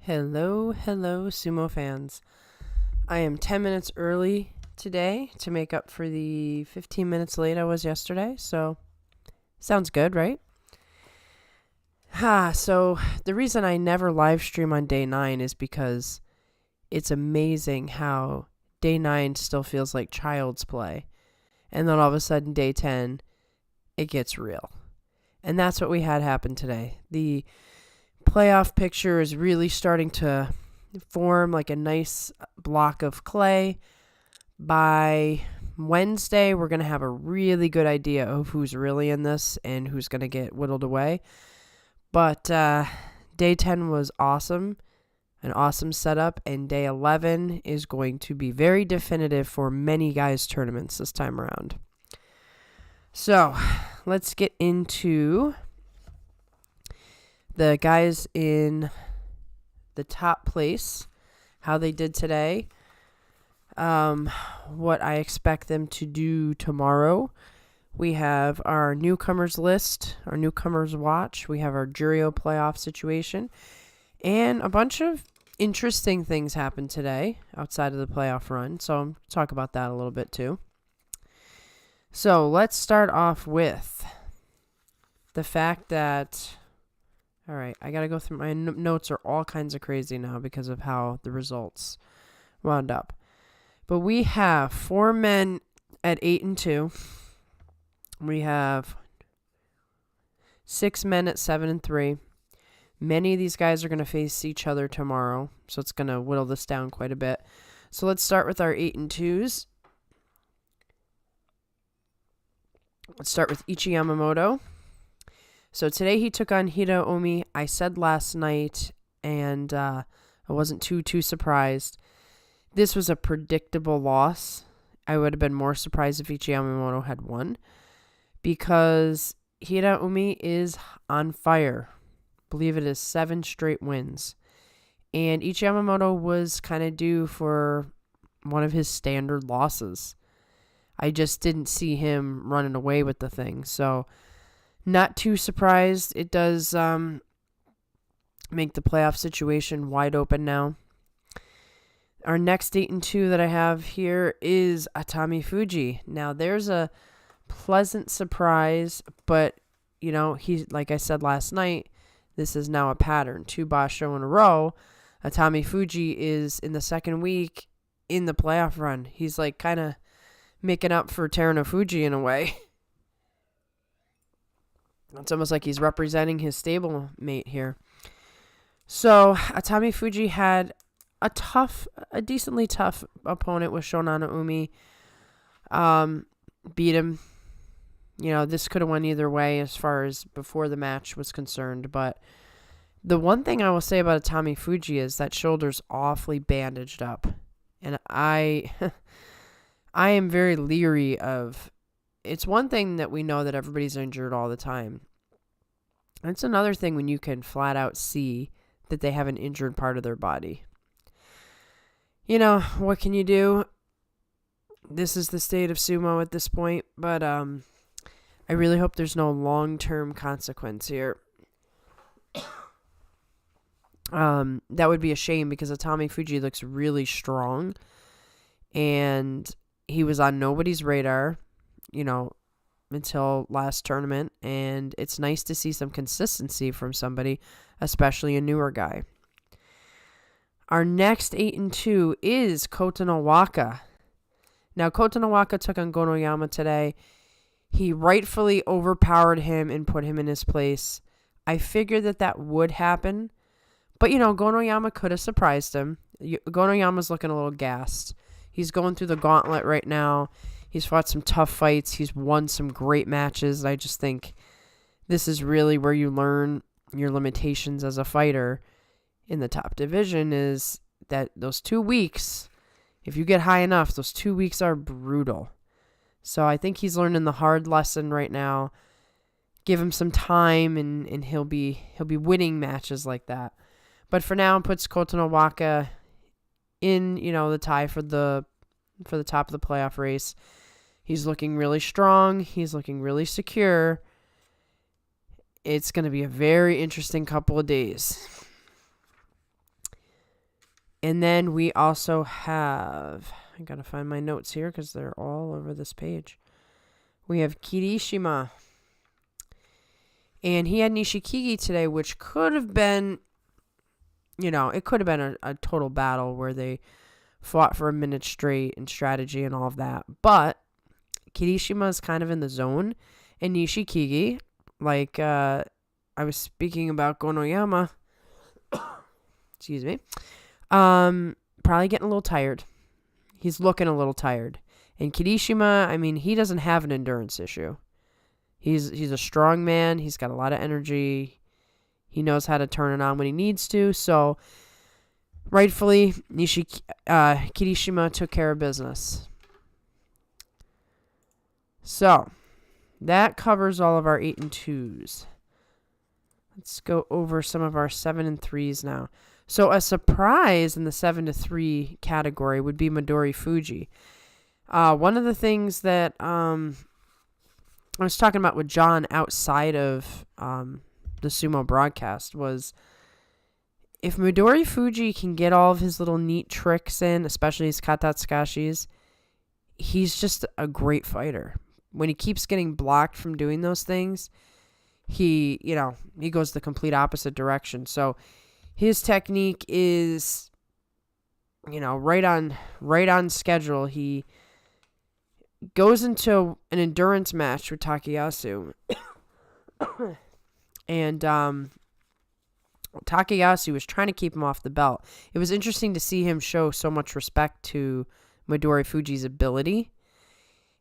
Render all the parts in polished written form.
Hello, Sumo fans. I am 10 minutes early today to make up for the 15 minutes late I was yesterday, so sounds good, right? So the reason I never live stream on day 9 is because it's amazing how day 9 still feels like child's play. And then all of a sudden, day 10, it gets real. And that's what we had happen today. The playoff picture is really starting to form like a nice block of clay. By Wednesday, we're going to have a really good idea of who's really in this and who's going to get whittled away. But day 10 was awesome, an awesome setup, and day 11 is going to be very definitive for many guys' tournaments this time around. So let's get into the guys in the top place, how they did today, what I expect them to do tomorrow. We have our newcomers list, our newcomers watch. We have our Jurio playoff situation, and a bunch of interesting things happened today outside of the playoff run. So I'll talk about that a little bit too. So let's start off with the fact that, all right, I got to go through my notes are all kinds of crazy now because of how the results wound up. But we have 4 men at 8-2. We have 6 men at 7-3. Many of these guys are going to face each other tomorrow, so it's going to whittle this down quite a bit. So let's start with our 8-2s. Let's start with Ichi Yamamoto. So today he took on Hida Omi. I said last night, and I wasn't too surprised. This was a predictable loss. I would have been more surprised if Ichi Yamamoto had won, because Hida Omi is on fire. I believe it is 7 straight wins. And Ichi Yamamoto was kind of due for one of his standard losses. I just didn't see him running away with the thing. So not too surprised. It does make the playoff situation wide open now. Our next 8-2 that I have here is Atami Fuji. Now, there's a pleasant surprise, but, you know, like I said last night, this is now a pattern. 2 Basho in a row. Atami Fuji is in the second week in the playoff run. He's like kind of making up for Teruno Fuji in a way. It's almost like he's representing his stablemate here. So Atami Fuji had a decently tough opponent with Shonan Umi. Beat him. You know, this could have went either way as far as before the match was concerned. But the one thing I will say about Atami Fuji is that shoulder's awfully bandaged up. And I am very leery of... It's one thing that we know that everybody's injured all the time. It's another thing when you can flat out see that they have an injured part of their body. You know, what can you do? This is the state of sumo at this point, but I really hope there's no long-term consequence here. That would be a shame because Atami Fuji looks really strong, and he was on nobody's radar, you know, until last tournament, and it's nice to see some consistency from somebody, especially a newer guy. Our next 8-2 is Kotonowaka. Now, Kotonowaka took on Gonoyama today. He rightfully overpowered him and put him in his place. I figured that would happen, but, you know, Gonoyama could have surprised him. Gonoyama's looking a little gassed. He's going through the gauntlet right now. He's fought some tough fights. He's won some great matches. I just think this is really where you learn your limitations as a fighter in the top division, is that those 2 weeks, if you get high enough, those 2 weeks are brutal. So I think he's learning the hard lesson right now. Give him some time, and he'll be winning matches like that. But for now, it puts Kotonowaka in, you know, the tie for the top of the playoff race. He's looking really strong. He's looking really secure. It's going to be a very interesting couple of days. And then we also have, I gotta find my notes here because they're all over this page. We have Kirishima. And he had Nishikigi today, which could have been, it could have been a total battle where they fought for a minute straight and strategy and all of that. But Kirishima is kind of in the zone. And Nishikigi, like I was speaking about Kotonowaka, excuse me, probably getting a little tired. He's looking a little tired. And Kirishima, I mean, he doesn't have an endurance issue. He's a strong man. He's got a lot of energy. He knows how to turn it on when he needs to. So, rightfully, Kirishima took care of business. So, that covers all of our 8 and 2s. Let's go over some of our 7 and 3s now. So, a surprise in the 7 to 3 category would be Midori Fuji. One of the things that I was talking about with John outside of the Sumo broadcast was if Midori Fuji can get all of his little neat tricks in, especially his katatsukashis, he's just a great fighter. When he keeps getting blocked from doing those things, he goes the complete opposite direction. So his technique is, right on schedule. He goes into an endurance match with Takayasu. And Takayasu was trying to keep him off the belt. It was interesting to see him show so much respect to Midori Fuji's ability.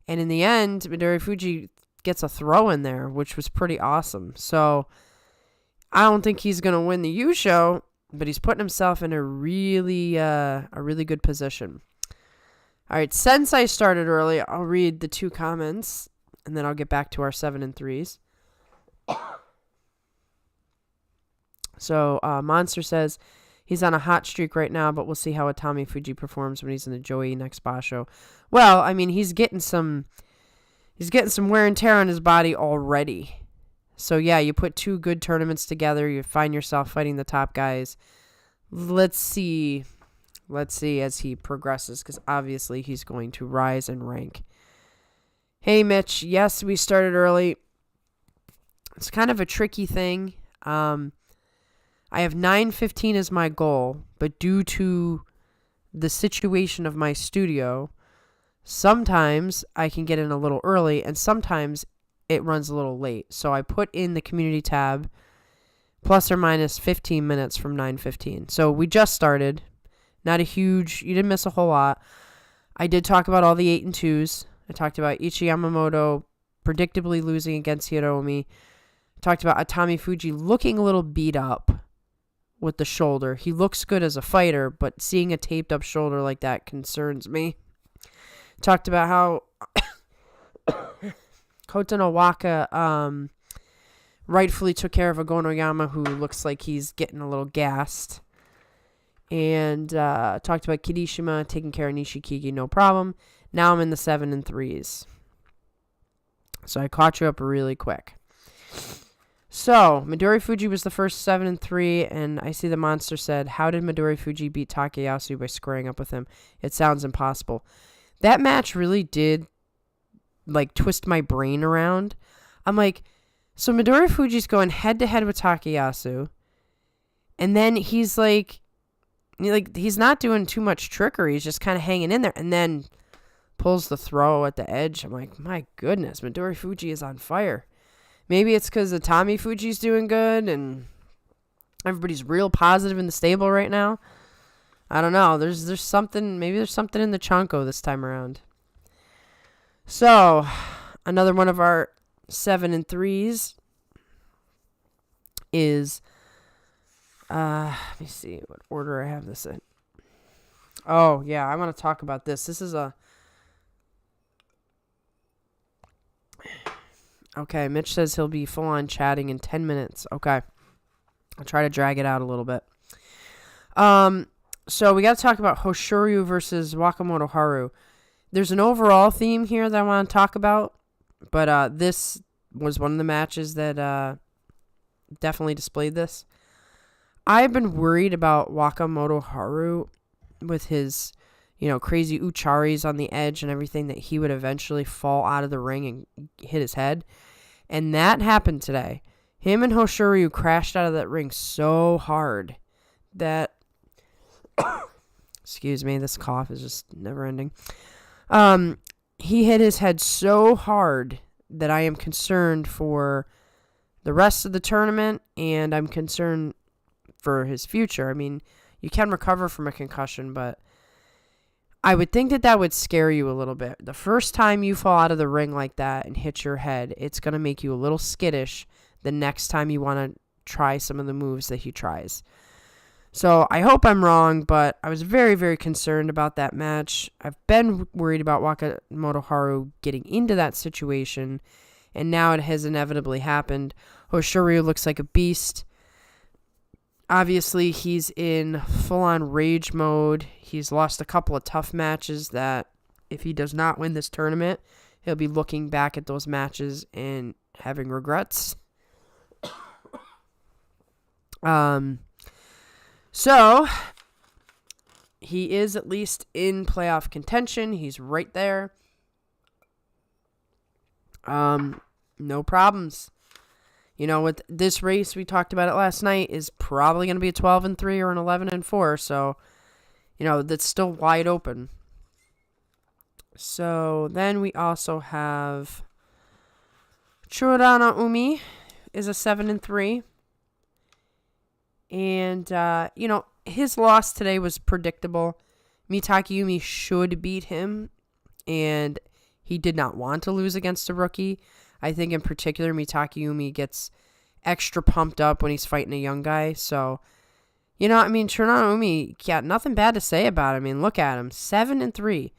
And in the end, Midori Fuji gets a throw in there, which was pretty awesome. So I don't think he's going to win the U-Show, but he's putting himself in a really good position. All right, since I started early, I'll read the 2 comments, and then I'll get back to our 7 and 3s. So, Monster says, he's on a hot streak right now, but we'll see how Atami Fuji performs when he's in the Joey next Basho. Well, I mean, he's getting some wear and tear on his body already. So, yeah, you put 2 good tournaments together, you find yourself fighting the top guys. Let's see as he progresses, because obviously he's going to rise in rank. Hey, Mitch. Yes, we started early. It's kind of a tricky thing. I have 9:15 as my goal, but due to the situation of my studio, sometimes I can get in a little early, and sometimes it runs a little late. So I put in the community tab plus or minus 15 minutes from 9:15. So we just started. You didn't miss a whole lot. I did talk about all the 8 and 2s. I talked about Ichi Yamamoto predictably losing against Hiromi. I talked about Atami Fuji looking a little beat up with the shoulder. He looks good as a fighter, but seeing a taped up shoulder like that concerns me. Talked about how Kotonowaka rightfully took care of a Gonoyama who looks like he's getting a little gassed. And talked about Kirishima taking care of Nishikigi, no problem. Now I'm in the 7 and 3s. So I caught you up really quick. So, Midori Fuji was the first 7 and 3, and I see the Monster said, how did Midori Fuji beat Takayasu by squaring up with him? It sounds impossible. That match really did, twist my brain around. I'm like, so Midori Fuji's going head-to-head with Takayasu, and then he's he's not doing too much trickery. He's just kind of hanging in there, and then pulls the throw at the edge. I'm like, my goodness, Midori Fuji is on fire. Maybe it's because Atami Fuji's doing good, and everybody's real positive in the stable right now. I don't know. There's something. Maybe there's something in the Chonko this time around. So, another one of our 7 and 3s is. Let me see what order I have this in. Oh, yeah, I want to talk about this. This is a... Okay, Mitch says he'll be full-on chatting in 10 minutes. Okay. I'll try to drag it out a little bit. So we got to talk about Hoshoryu versus Wakamoto Haru. There's an overall theme here that I want to talk about, but this was one of the matches that definitely displayed this. I've been worried about Wakamoto Haru with his, crazy ucharis on the edge and everything, that he would eventually fall out of the ring and hit his head. And that happened today. Him and Hoshoryu crashed out of that ring so hard that, excuse me, this cough is just never ending. He hit his head so hard that I am concerned for the rest of the tournament, and I'm concerned for his future. I mean, you can recover from a concussion, but I would think that would scare you a little bit. The first time you fall out of the ring like that and hit your head, it's going to make you a little skittish the next time you want to try some of the moves that he tries. So I hope I'm wrong, but I was very, very concerned about that match. I've been worried about Wakamoto Haru getting into that situation, and now it has inevitably happened. Hoshoryu looks like a beast. Obviously, he's in full-on rage mode. He's lost a couple of tough matches that if he does not win this tournament, he'll be looking back at those matches and having regrets. So, he is at least in playoff contention. He's right there. No problems. With this race, we talked about it last night, is probably going to be a 12-3 or an 11-4. So, that's still wide open. So, then we also have Churana Umi is a 7-3. And, his loss today was predictable. Mitakeumi should beat him, and he did not want to lose against a rookie. I think in particular, Mitakeumi gets extra pumped up when he's fighting a young guy. So, Churana Umi got nothing bad to say about him. I mean, look at him, 7-3.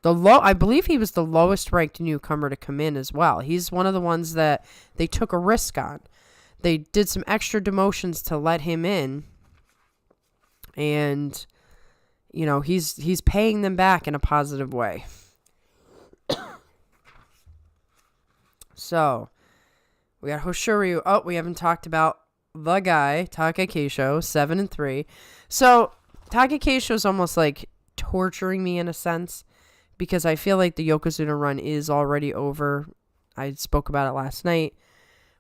I believe he was the lowest ranked newcomer to come in as well. He's one of the ones that they took a risk on. They did some extra demotions to let him in, and he's paying them back in a positive way. So we got Hoshoryu. Oh, we haven't talked about the guy Taka Keisho, 7-3. So Taka Keisho is almost like torturing me in a sense, because I feel like the Yokozuna run is already over. I spoke about it last night,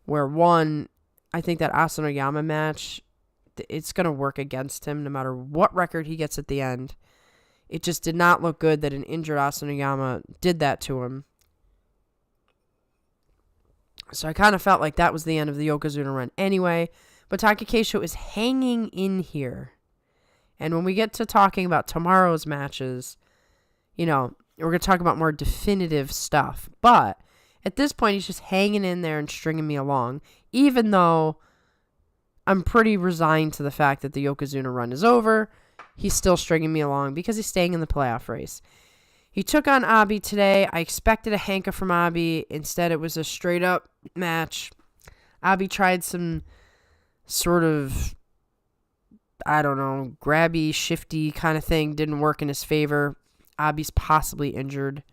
where I think that Asanoyama match, it's going to work against him no matter what record he gets at the end. It just did not look good that an injured Asanoyama did that to him. So I kind of felt like that was the end of the Yokozuna run anyway. But Taka Keisho is hanging in here. And when we get to talking about tomorrow's matches, we're going to talk about more definitive stuff. But at this point, he's just hanging in there and stringing me along, even though I'm pretty resigned to the fact that the Yokozuna run is over. He's still stringing me along because he's staying in the playoff race. He took on Abi today. I expected a Hanka from Abi. Instead, it was a straight-up match. Abi tried some sort of, grabby, shifty kind of thing. Didn't work in his favor. Abi's possibly injured.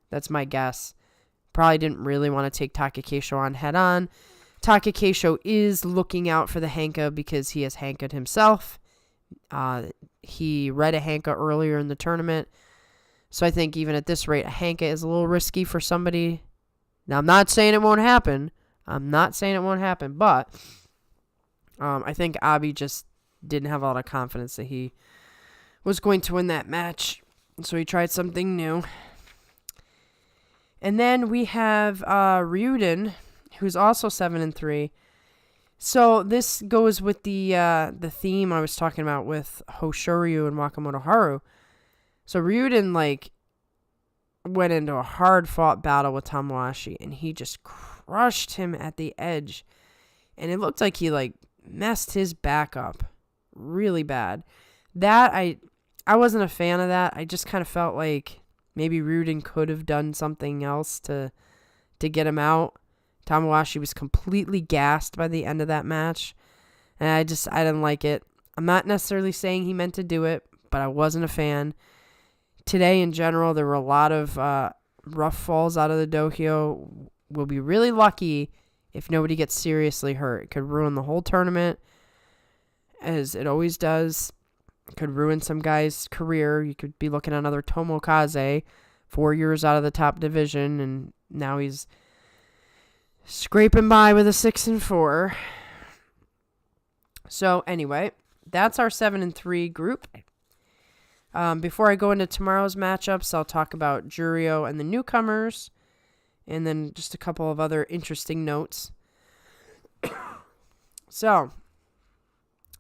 That's my guess. Probably didn't really want to take Taka Keisho on head-on. Taka Keisho is looking out for the Hanka because he has Hanka'd himself. He read a Hanka earlier in the tournament. So I think even at this rate, a Hanka is a little risky for somebody. Now, I'm not saying it won't happen. But I think Abi just didn't have a lot of confidence that he was going to win that match. So he tried something new. And then we have Ryuden, who's also 7-3. So this goes with the theme I was talking about with Hoshoryu and Wakamoto Haru. So Ryuden went into a hard-fought battle with Tamawashi, and he just crushed him at the edge. And it looked like he messed his back up really bad. That I wasn't a fan of that. I just kind of felt like maybe Ryuden could have done something else to get him out. Tamawashi was completely gassed by the end of that match, and I didn't like it. I'm not necessarily saying he meant to do it, but I wasn't a fan. Today, in general, there were a lot of rough falls out of the dohyo. We'll be really lucky if nobody gets seriously hurt. It could ruin the whole tournament, as it always does. Could ruin some guy's career. You could be looking at another Tomokaze, 4 years out of the top division, and now he's scraping by with a 6-4. So anyway, that's our 7-3 group. Before I go into tomorrow's matchups, I'll talk about Jurio and the newcomers, and then just a couple of other interesting notes. So,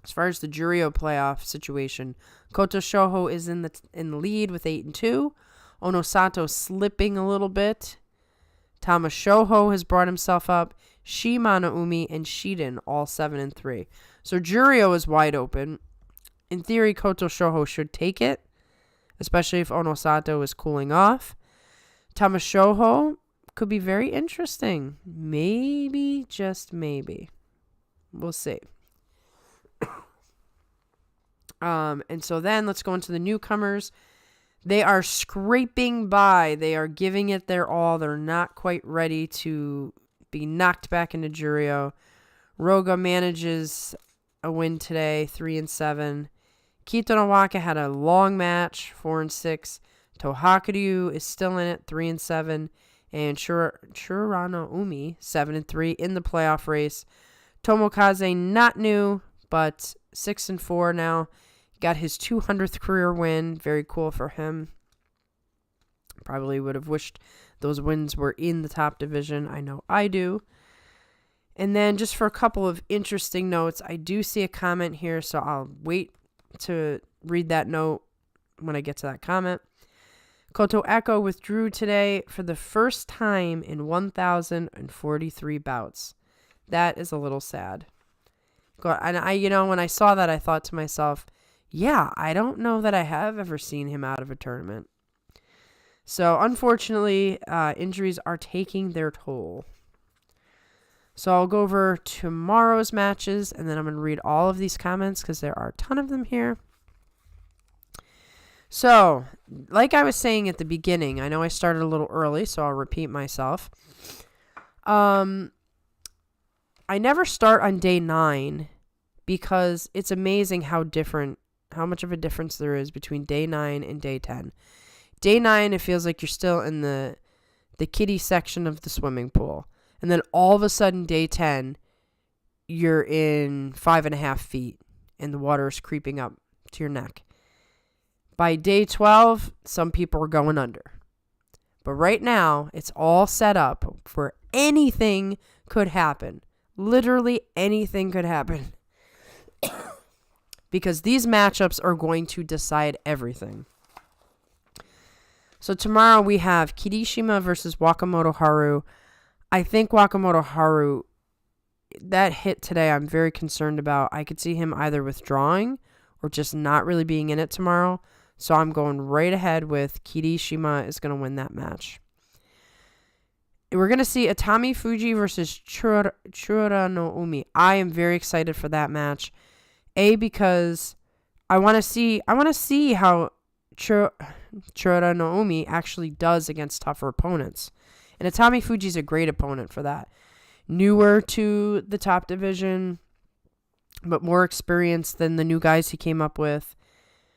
as far as the Jurio playoff situation, Koto Shoho is in the lead with 8-2. Onosato slipping a little bit. Tama Shoho has brought himself up. Shima Naomi and Shiden all 7-3. So Jurio is wide open. In theory, Koto Shoho should take it, especially if Onosato is cooling off. Tama Shoho could be very interesting. Maybe, just maybe. We'll see. And so then let's go into the newcomers. They are scraping by. They are giving it their all. They're not quite ready to be knocked back into Jurio. Roga manages a win today, 3-7. Kotonowaka had a long match, 4-6. Tohakuryu is still in it, 3-7. And Churano Umi, 7-3 in the playoff race. Tomokaze, not new, but 6-4 now. Got his 200th career win. Very cool for him. Probably would have wished those wins were in the top division. I know I do. And then just for a couple of interesting notes, I do see a comment here, so I'll wait to read that note when I get to that comment. Kotonowaka withdrew today for the first time in 1,043 bouts. That is a little sad. And when I saw that, I thought to myself, yeah, I don't know that I have ever seen him out of a tournament. So, unfortunately, injuries are taking their toll. So, I'll go over tomorrow's matches, and then I'm going to read all of these comments because there are a ton of them here. So, like I was saying at the beginning, I know I started a little early, so I'll repeat myself. I never start on day 9 because it's amazing how much of a difference there is between day 9 and day 10. Day 9, it feels like you're still in the kiddie section of the swimming pool. And then all of a sudden, day 10, you're in 5.5 feet and the water is creeping up to your neck. By day 12, some people are going under. But right now, it's all set up for anything could happen. Literally anything could happen. Because these matchups are going to decide everything. So tomorrow we have Kirishima versus Wakamoto Haru. I think Wakamoto Haru, that hit today, I'm very concerned about. I could see him either withdrawing or just not really being in it tomorrow. So I'm going right ahead with Kirishima is going to win that match. We're going to see Atami Fuji versus Chura no Umi. I am very excited for that match. Because I want to see how Chura no Umi actually does against tougher opponents. And Atami Fuji's a great opponent for that. Newer to the top division, but more experienced than the new guys he came up with.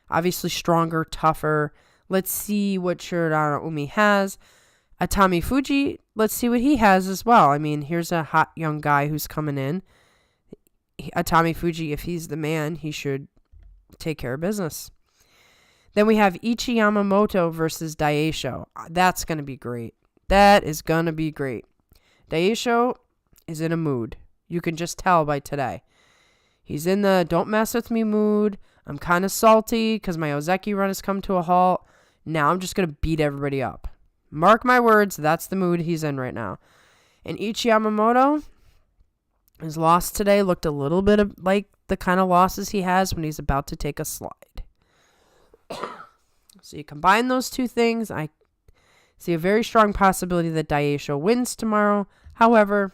Obviously stronger, tougher. Let's see what Chura no Umi has. Atami Fuji, let's see what he has as well. I mean, here's a hot young guy who's coming in. Atami Fuji, if he's the man, he should take care of business. Then we have Ichi Yamamoto versus Daisho. That's going to be great. That is going to be great. Daisho is in a mood. You can just tell by today. He's in the don't mess with me mood. I'm kind of salty because my Ozeki run has come to a halt. Now I'm just going to beat everybody up. Mark my words, that's the mood he's in right now. And Ichi Yamamoto, his loss today looked a little bit like the kind of losses he has when he's about to take a slide. So you combine those two things, I see a very strong possibility that Daisho wins tomorrow. However,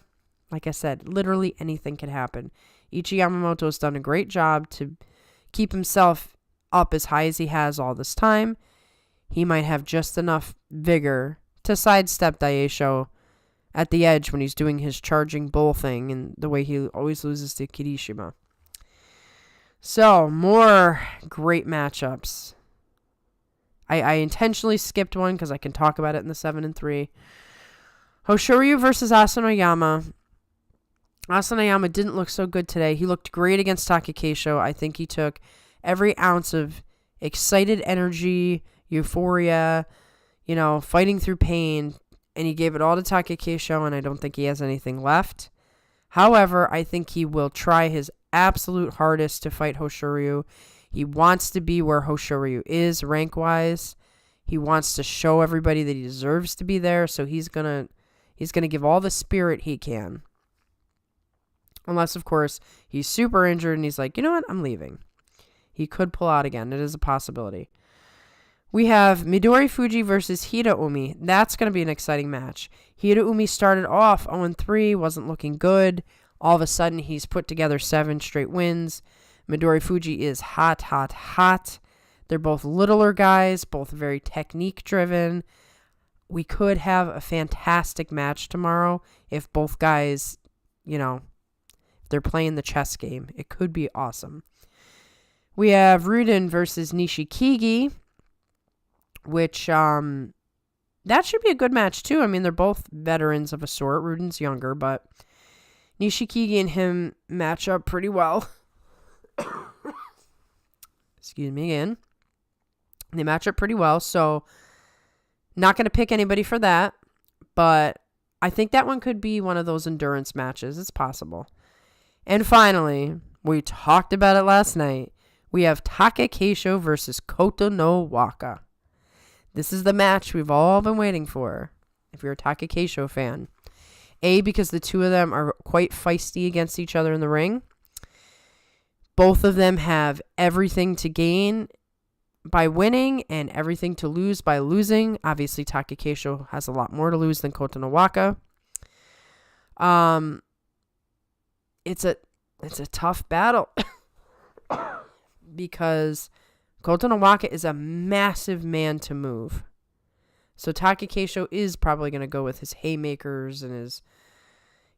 like I said, literally anything can happen. Ichi Yamamoto has done a great job to keep himself up as high as he has all this time. He might have just enough vigor to sidestep Daisho at the edge when he's doing his charging bull thing and the way he always loses to Kirishima. So, more great matchups. I intentionally skipped one because I can talk about it in the 7 and 3. Hoshoryu versus Asanoyama. Asanoyama didn't look so good today. He looked great against Takakeisho. I think he took every ounce of excited energy, euphoria, fighting through pain, and he gave it all to Takakeisho, and I don't think he has anything left. However, I think he will try his absolute hardest to fight Hoshoryu. He wants to be where Hoshoryu is rank-wise. He wants to show everybody that he deserves to be there, so he's gonna give all the spirit he can. Unless, of course, he's super injured and he's like, you know what, I'm leaving. He could pull out again. It is a possibility. We have Midori Fuji versus Hiraomi. That's going to be an exciting match. Hiraomi started off 0-3, wasn't looking good. All of a sudden, he's put together 7 straight wins. Midori Fuji is hot, hot, hot. They're both littler guys, both very technique-driven. We could have a fantastic match tomorrow if both guys, if they're playing the chess game. It could be awesome. We have Ruden versus Nishikigi, which that should be a good match too. I mean, they're both veterans of a sort. Ruden's younger, but Nishikigi and him match up pretty well. Excuse me again. They match up pretty well, so not going to pick anybody for that, but I think that one could be one of those endurance matches. It's possible. And finally, we talked about it last night. We have Takakeisho versus Kotonowaka. This is the match we've all been waiting for, if you're a Takakeisho fan. A, because the two of them are quite feisty against each other in the ring. Both of them have everything to gain by winning and everything to lose by losing. Obviously, Takakeisho has a lot more to lose than Kotonowaka. It's a tough battle because Kotonowaka is a massive man to move. So Takakeisho is probably going to go with his haymakers and his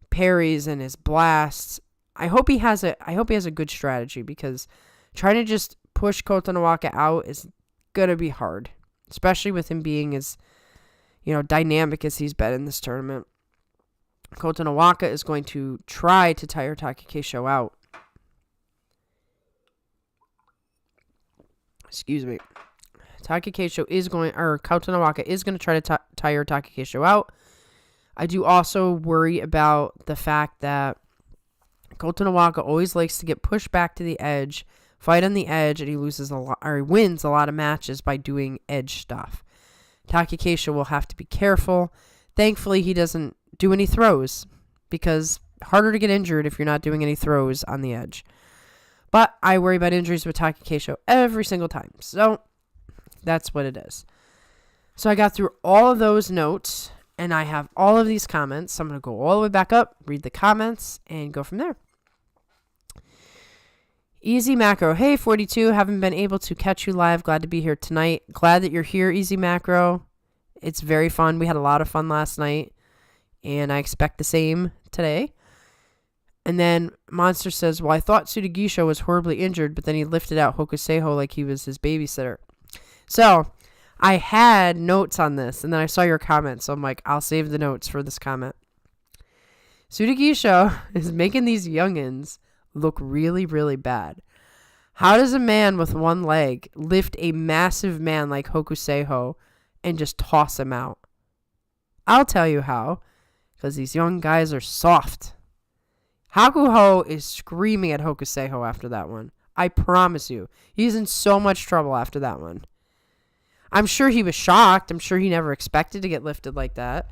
parries and his blasts. I hope he has a good strategy, because trying to just push Kotonowaka out is going to be hard, especially with him being as, dynamic as he's been in this tournament. Kotonowaka is going to try to tire Takakeisho out. Excuse me. Kotonowaka is going to try to tire Takakeisho out. I do also worry about the fact that Kotonowaka always likes to get pushed back to the edge, fight on the edge, and he loses a lot, or he wins a lot of matches by doing edge stuff. Takakeisho will have to be careful. Thankfully, he doesn't do any throws, because harder to get injured if you're not doing any throws on the edge. But I worry about injuries with Takakeisho every single time. So that's what it is. So I got through all of those notes, and I have all of these comments. So I'm going to go all the way back up, read the comments, and go from there. Easy Macro. Hey, 42. Haven't been able to catch you live. Glad to be here tonight. Glad that you're here, Easy Macro. It's very fun. We had a lot of fun last night, and I expect the same today. And then Monster says, well, I thought Tsurugisho was horribly injured, but then he lifted out Hokuseiho like he was his babysitter. So I had notes on this, and then I saw your comment, so I'm like, I'll save the notes for this comment. Tsurugisho is making these youngins look really, really bad. How does a man with one leg lift a massive man like Hokuseiho and just toss him out? I'll tell you how, because these young guys are soft. Hakuho is screaming at Hokuseiho after that one. I promise you. He's in so much trouble after that one. I'm sure he was shocked. I'm sure he never expected to get lifted like that.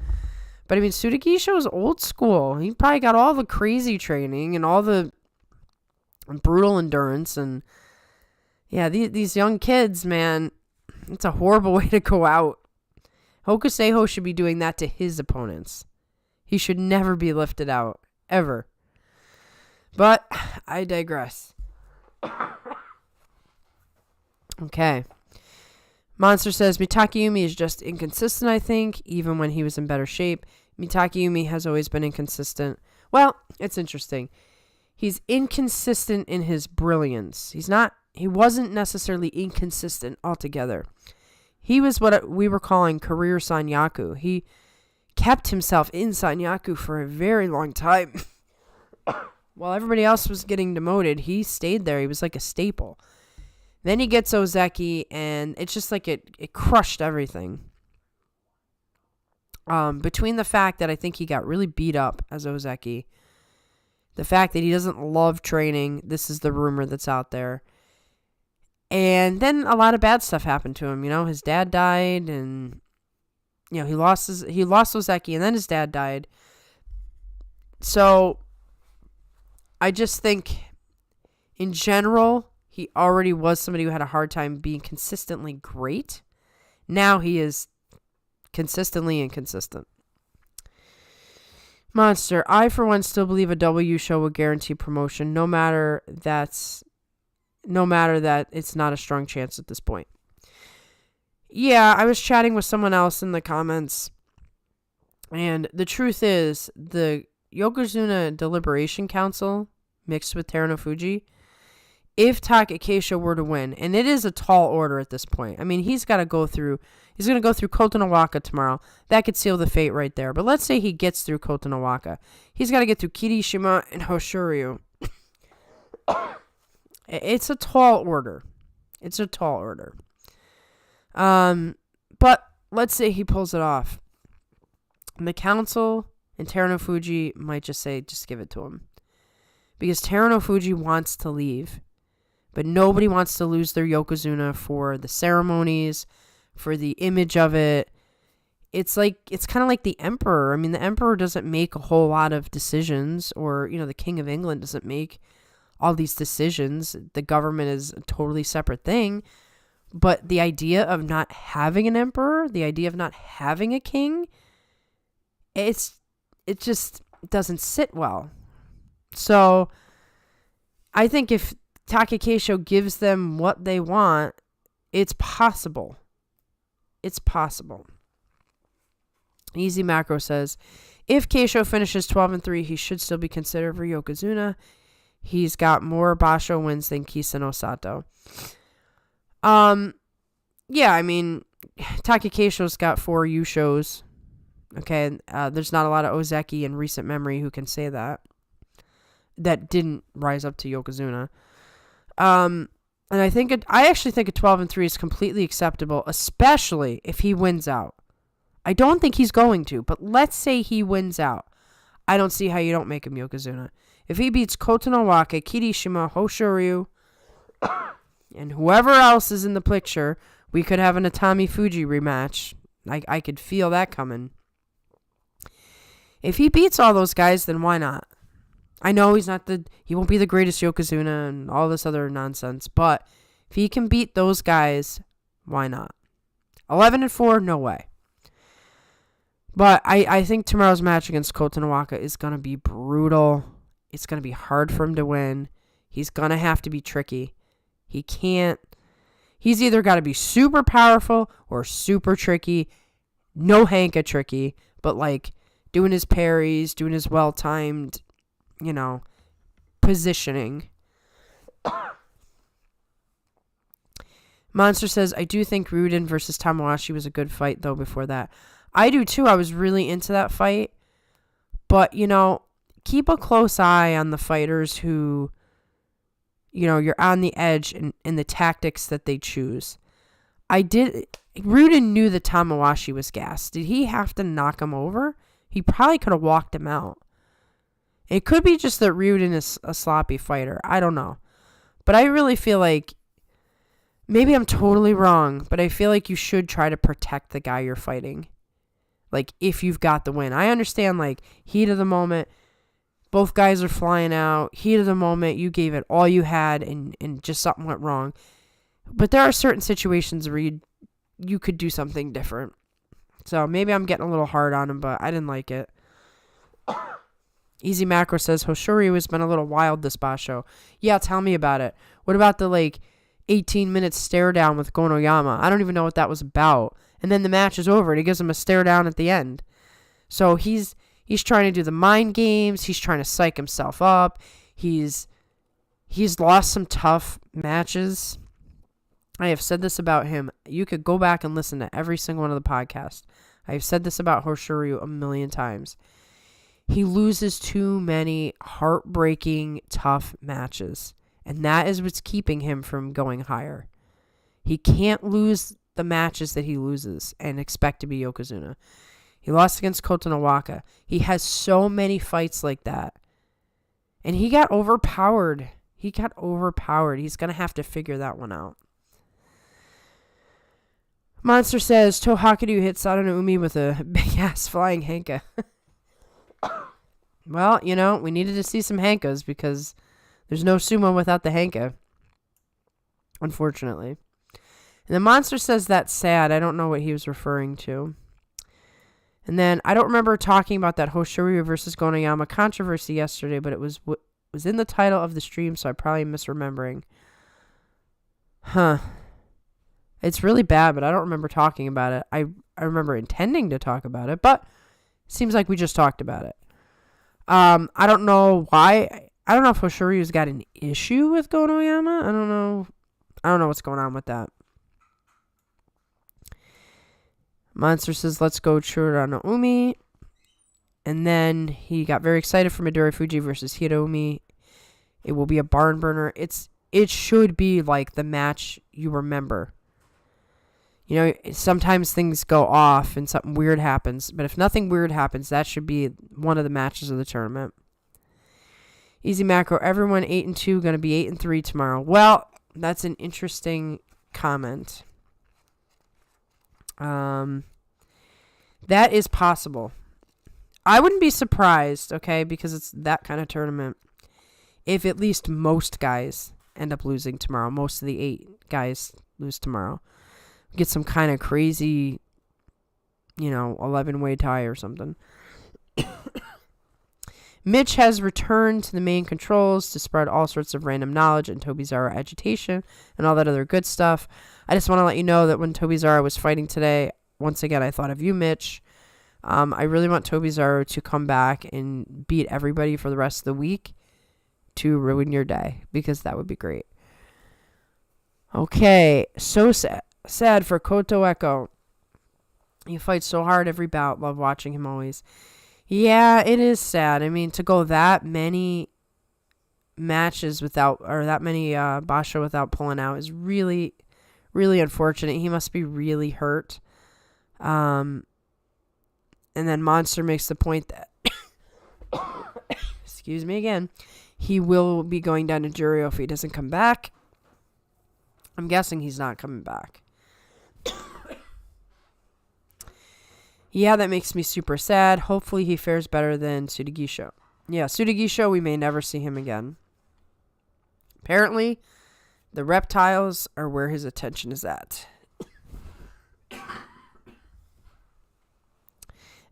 But I mean, Tsurugisho is old school. He probably got all the crazy training and all the brutal endurance. And yeah, these young kids, man, it's a horrible way to go out. Hokuseiho should be doing that to his opponents. He should never be lifted out, ever. But I digress. Okay. Monster says, Mitakeyumi is just inconsistent, I think, even when he was in better shape. Mitakeyumi has always been inconsistent. Well, it's interesting. He's inconsistent in his brilliance. He wasn't necessarily inconsistent altogether. He was what we were calling career Sanyaku. He kept himself in Sanyaku for a very long time. While everybody else was getting demoted, he stayed there. He was like a staple. Then he gets Ozeki, and it's just like it crushed everything. Between the fact that I think he got really beat up as Ozeki, the fact that he doesn't love training, this is the rumor that's out there, and then a lot of bad stuff happened to him. His dad died, and he lost Ozeki, and then his dad died. So I just think, in general, he already was somebody who had a hard time being consistently great. Now he is consistently inconsistent. Monster, I for one still believe a W show will guarantee promotion, no matter that it's not a strong chance at this point. Yeah, I was chatting with someone else in the comments, and the truth is, the Yokozuna Deliberation Council mixed with Terunofuji, if Takakesho were to win, and it is a tall order at this point. I mean, he's going to go through Kotonowaka tomorrow. That could seal the fate right there. But let's say he gets through Kotonowaka. He's got to get through Kirishima and Hoshoryu. It's a tall order. But let's say he pulls it off. And the council and Terunofuji might just say, just give it to him. Because Terunofuji wants to leave. But nobody wants to lose their Yokozuna for the ceremonies, for the image of it. It's kind of like the emperor. I mean, the emperor doesn't make a whole lot of decisions, or, the king of England doesn't make all these decisions. The government is a totally separate thing. But the idea of not having an emperor, the idea of not having a king, it just doesn't sit well. So I think if Takakesho gives them what they want, it's possible. Easy Macro says, if Keisho finishes 12-3, he should still be considered for Yokozuna. He's got more Basho wins than Kisano Sato. Yeah, I mean, Takakesho's got 4 Yushos. Okay, there's not a lot of Ozeki in recent memory who can say that didn't rise up to Yokozuna. And I actually think a 12-3 is completely acceptable, especially if he wins out. I don't think he's going to, but let's say he wins out. I don't see how you don't make him Yokozuna. If he beats Kotonowaka, Kirishima, Hoshoryu, and whoever else is in the picture, we could have an Atami Fuji rematch. I could feel that coming. If he beats all those guys, then why not? I know he won't be the greatest Yokozuna and all this other nonsense, but if he can beat those guys, why not? 11-4, no way. But I think tomorrow's match against Kotonowaka is going to be brutal. It's going to be hard for him to win. He's going to have to be tricky. He's either got to be super powerful or super tricky. No Hanka tricky, but doing his parries, doing his well-timed, positioning. Monster says, I do think Ryuden versus Tamawashi was a good fight, though, before that. I do, too. I was really into that fight. But, keep a close eye on the fighters who, you're on the edge in the tactics that they choose. Ryuden knew that Tamawashi was gassed. Did he have to knock him over? He probably could have walked him out. It could be just that Ryuden is a sloppy fighter. I don't know. But I really feel like, maybe I'm totally wrong, but I feel like you should try to protect the guy you're fighting. If you've got the win. I understand, heat of the moment, both guys are flying out, heat of the moment, you gave it all you had, and just something went wrong. But there are certain situations where you could do something different. So maybe I'm getting a little hard on him, but I didn't like it. Easy Macro says, Hoshoryu has been a little wild this basho. Yeah, tell me about it. What about the 18-minute stare down with Gonoyama? I don't even know what that was about. And then the match is over and he gives him a stare down at the end. So he's trying to do the mind games. He's trying to psych himself up. He's lost some tough matches. I have said this about him. You could go back and listen to every single one of the podcasts. I have said this about Hoshoryu a million times. He loses too many heartbreaking, tough matches. And that is what's keeping him from going higher. He can't lose the matches that he loses and expect to be Yokozuna. He lost against Kotonowaka. He has so many fights like that. And he got overpowered. He's going to have to figure that one out. Monster says, Tohakudo hit Sadano Umi with a big-ass flying Henka. Well, we needed to see some Henkas because there's no sumo without the Henka. Unfortunately. And the Monster says that's sad. I don't know what he was referring to. And then, I don't remember talking about that Hoshoryu versus Gonoyama controversy yesterday, but it was in the title of the stream, so I'm probably misremembering. It's really bad, but I don't remember talking about it. I remember intending to talk about it, but it seems like we just talked about it. I don't know why. I don't know if Hoshoryu's got an issue with Gonoyama. I don't know what's going on with that. Monster says, let's go Churano Umi. And then he got very excited for Midori Fuji versus Hiromi. It will be a barn burner. It should be like the match you remember. Sometimes things go off and something weird happens. But if nothing weird happens, that should be one of the matches of the tournament. Easy Macro, everyone 8-2, going to be 8-3 tomorrow. Well, that's an interesting comment. That is possible. I wouldn't be surprised, okay, because it's that kind of tournament, if at least most guys end up losing tomorrow. Most of the 8 guys lose tomorrow. Get some kind of crazy, 11-way tie or something. Mitch has returned to the main controls to spread all sorts of random knowledge and Tobizara agitation and all that other good stuff. I just want to let you know that when Tobizara was fighting today, once again, I thought of you, Mitch. I really want Tobizara to come back and beat everybody for the rest of the week to ruin your day, because that would be great. Okay, so sad for Kotonowaka. He fights so hard every bout. Love watching him always. Yeah, it is sad. I mean, to go that many matches without, or that many basho without pulling out is really, really unfortunate. He must be really hurt. And then Monster makes the point that, excuse me again, he will be going down to Juryo if he doesn't come back. I'm guessing he's not coming back. Yeah, that makes me super sad. Hopefully he fares better than Tsurugisho. Yeah, Tsurugisho, we may never see him again. Apparently, the reptiles are where his attention is at.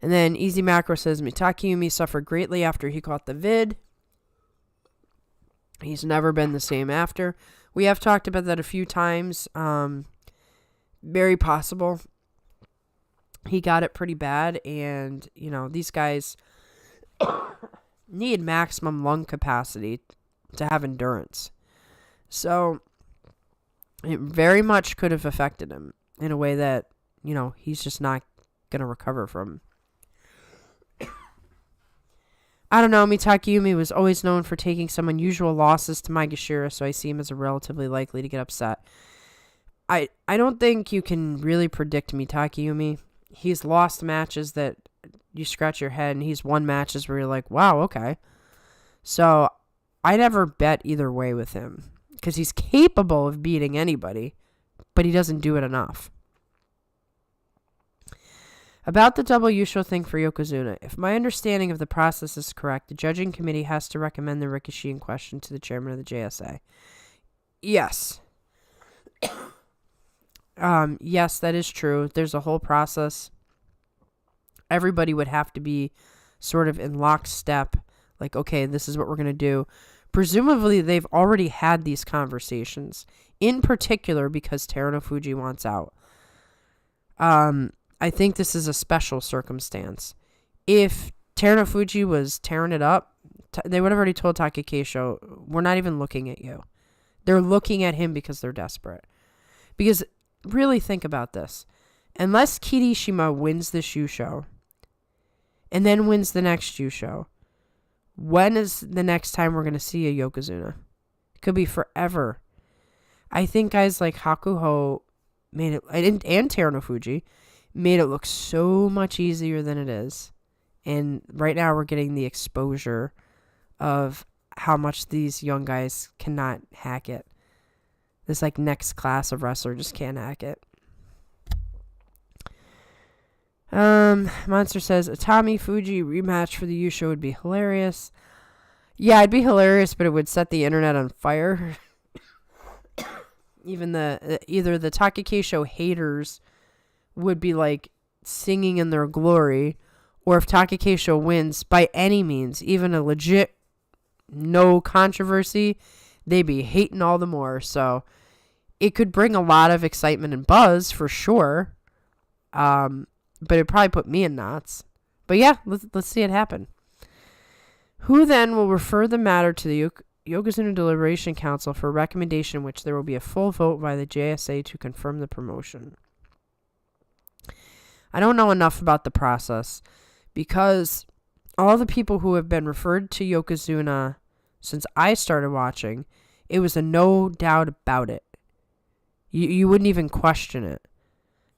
And then Easy Macro says, Mitakeyumi suffered greatly after he caught the vid. He's never been the same after. We have talked about that a few times. Very possible. He got it pretty bad, and, these guys need maximum lung capacity to have endurance. So, it very much could have affected him in a way that, he's just not going to recover from. I don't know, Mitakeyumi was always known for taking some unusual losses to Maegashira, so I see him as a relatively likely to get upset. I don't think you can really predict Mitakeyumi. He's lost matches that you scratch your head, and he's won matches where you're like, wow, okay. So I never bet either way with him, because he's capable of beating anybody, but he doesn't do it enough. About the double Yusho thing for Yokozuna, if my understanding of the process is correct, the judging committee has to recommend the Rikishi in question to the chairman of the JSA. Yes. Yes, that is true. There's a whole process. Everybody would have to be sort of in lockstep, like, okay, this is what we're going to do. Presumably, they've already had these conversations, in particular because Teruno Fuji wants out. I think this is a special circumstance. If Teruno Fuji was tearing it up, they would have already told Takakeisho, we're not even looking at you. They're looking at him because they're desperate. Because really think about this. Unless Kirishima wins this Yusho and then wins the next Yusho, when is the next time we're going to see a Yokozuna? It could be forever. I think guys like Hakuho made it, and Terunofuji made it look so much easier than it is. And right now we're getting the exposure of how much these young guys cannot hack it. This like next class of wrestler just can't hack it. Monster says Atami Fuji rematch for the Yusho would be hilarious. Yeah, it'd be hilarious, but it would set the internet on fire. Even either the Takakeisho haters would be like singing in their glory, or if Takakeisho wins by any means, even a legit no controversy, they'd be hating all the more. So it could bring a lot of excitement and buzz for sure. But it'd probably put me in knots. But yeah, let's see it happen. Who then will refer the matter to the Yokozuna Deliberation Council for a recommendation in which there will be a full vote by the JSA to confirm the promotion? I don't know enough about the process because all the people who have been referred to Yokozuna since I started watching, it was a no doubt about it. You wouldn't even question it.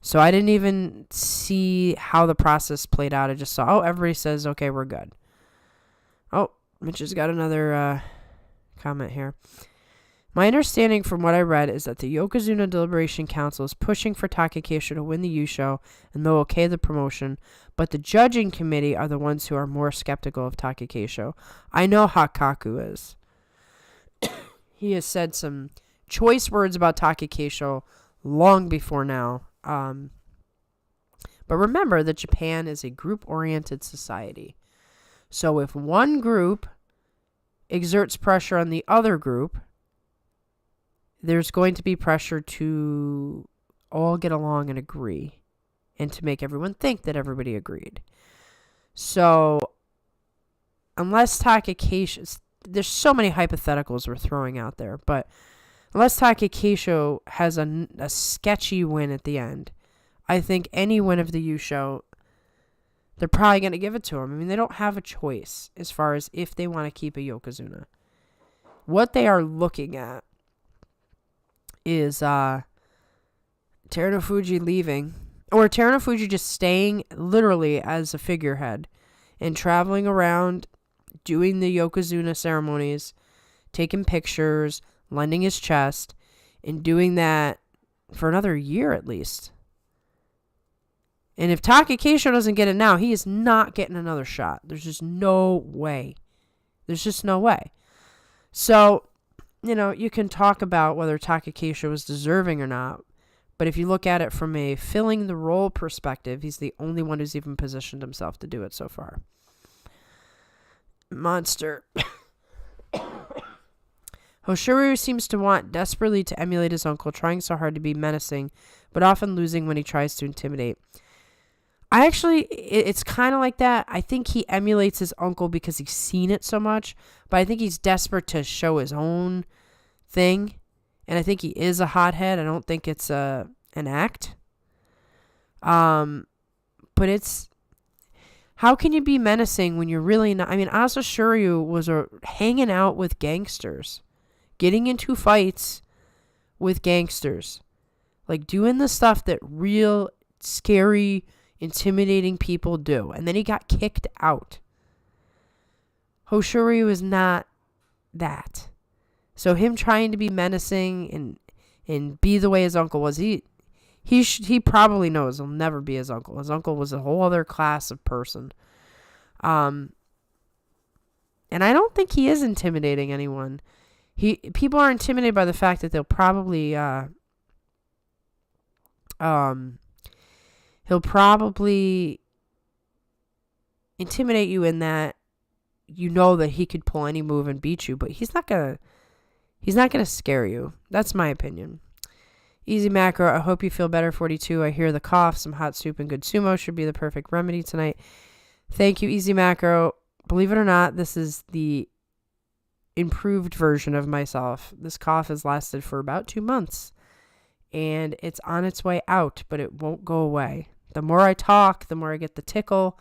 So I didn't even see how the process played out. I just saw, everybody says, okay, we're good. Oh, Mitch has got another comment here. My understanding from what I read is that the Yokozuna Deliberation Council is pushing for Takakeisho to win the Yusho and they'll okay the promotion, but the judging committee are the ones who are more skeptical of Takakeisho. I know Hakaku is. He has said some choice words about Takakeisho long before now. But remember that Japan is a group-oriented society. So if one group exerts pressure on the other group, there's going to be pressure to all get along and agree and to make everyone think that everybody agreed. So unless Takakeisho, there's so many hypotheticals we're throwing out there, but unless Takakeisho has a sketchy win at the end, I think any win of the Yusho, they're probably going to give it to him. I mean, they don't have a choice as far as if they want to keep a Yokozuna. What they are looking at is Terunofuji leaving, or Terunofuji just staying literally as a figurehead and traveling around doing the Yokozuna ceremonies, taking pictures, lending his chest, and doing that for another year at least. And if Takakeisho doesn't get it now, he is not getting another shot. There's just no way. There's just no way. So, you can talk about whether Takakeisho was deserving or not, but if you look at it from a filling the role perspective, he's the only one who's even positioned himself to do it so far. Monster. Hoshiryu seems to want desperately to emulate his uncle, trying so hard to be menacing, but often losing when he tries to intimidate. It's kind of like that. I think he emulates his uncle because he's seen it so much, but I think he's desperate to show his own thing, and I think he is a hothead. I don't think it's an act. But it's, how can you be menacing when you're really not? I mean, Asa Shuryu was hanging out with gangsters, getting into fights with gangsters, like doing the stuff that real scary, intimidating people do, and then he got kicked out. Hoshiryu is not that. So him trying to be menacing and be the way his uncle was, he probably knows he'll never be his uncle. His uncle was a whole other class of person. And I don't think he is intimidating anyone. People are intimidated by the fact that they'll probably he'll probably intimidate you in that that he could pull any move and beat you, but he's not gonna scare you. That's my opinion. Easy Macro, I hope you feel better, 42. I hear the cough. Some hot soup and good sumo should be the perfect remedy tonight. Thank you, Easy Macro. believe it or not, this is the improved version of myself. This cough has lasted for about 2 months, and it's on its way out, but it won't go away. The more I talk, the more I get the tickle,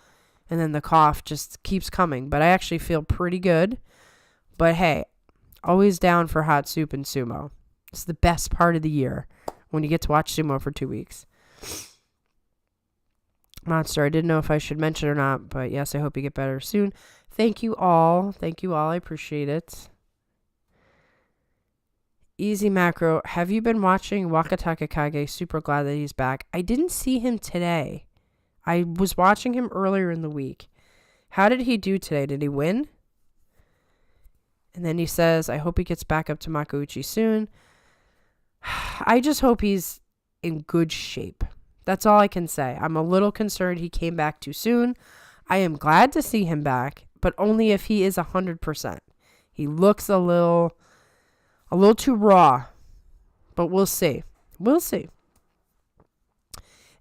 and then the cough just keeps coming. But I actually feel pretty good. But hey, always down for hot soup and sumo. It's the best part of the year when you get to watch sumo for 2 weeks. Monster, I didn't know if I should mention or not, but yes, I hope you get better soon. Thank you all. Thank you all. I appreciate it. Easy Macro, have you been watching Wakataka Kage? Super glad that he's back. I didn't see him today. I was watching him earlier in the week. How did he do today? Did he win? And then he says, I hope he gets back up to Makuuchi soon. I just hope he's in good shape. That's all I can say. I'm a little concerned he came back too soon. I am glad to see him back, but only if he is 100%. He looks a little too raw, but we'll see. We'll see.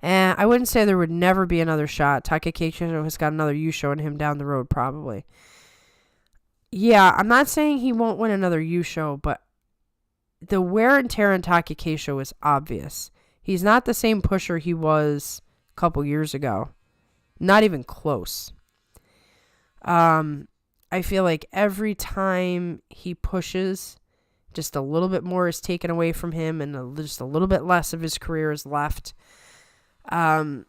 And I wouldn't say there would never be another shot. Takekisho has got another Yusho in him down the road, probably. Yeah, I'm not saying he won't win another Yusho, but the wear and tear on Takekisho is obvious. He's not the same pusher he was a couple years ago. Not even close. I feel like every time he pushes, just a little bit more is taken away from him, and just a little bit less of his career is left. So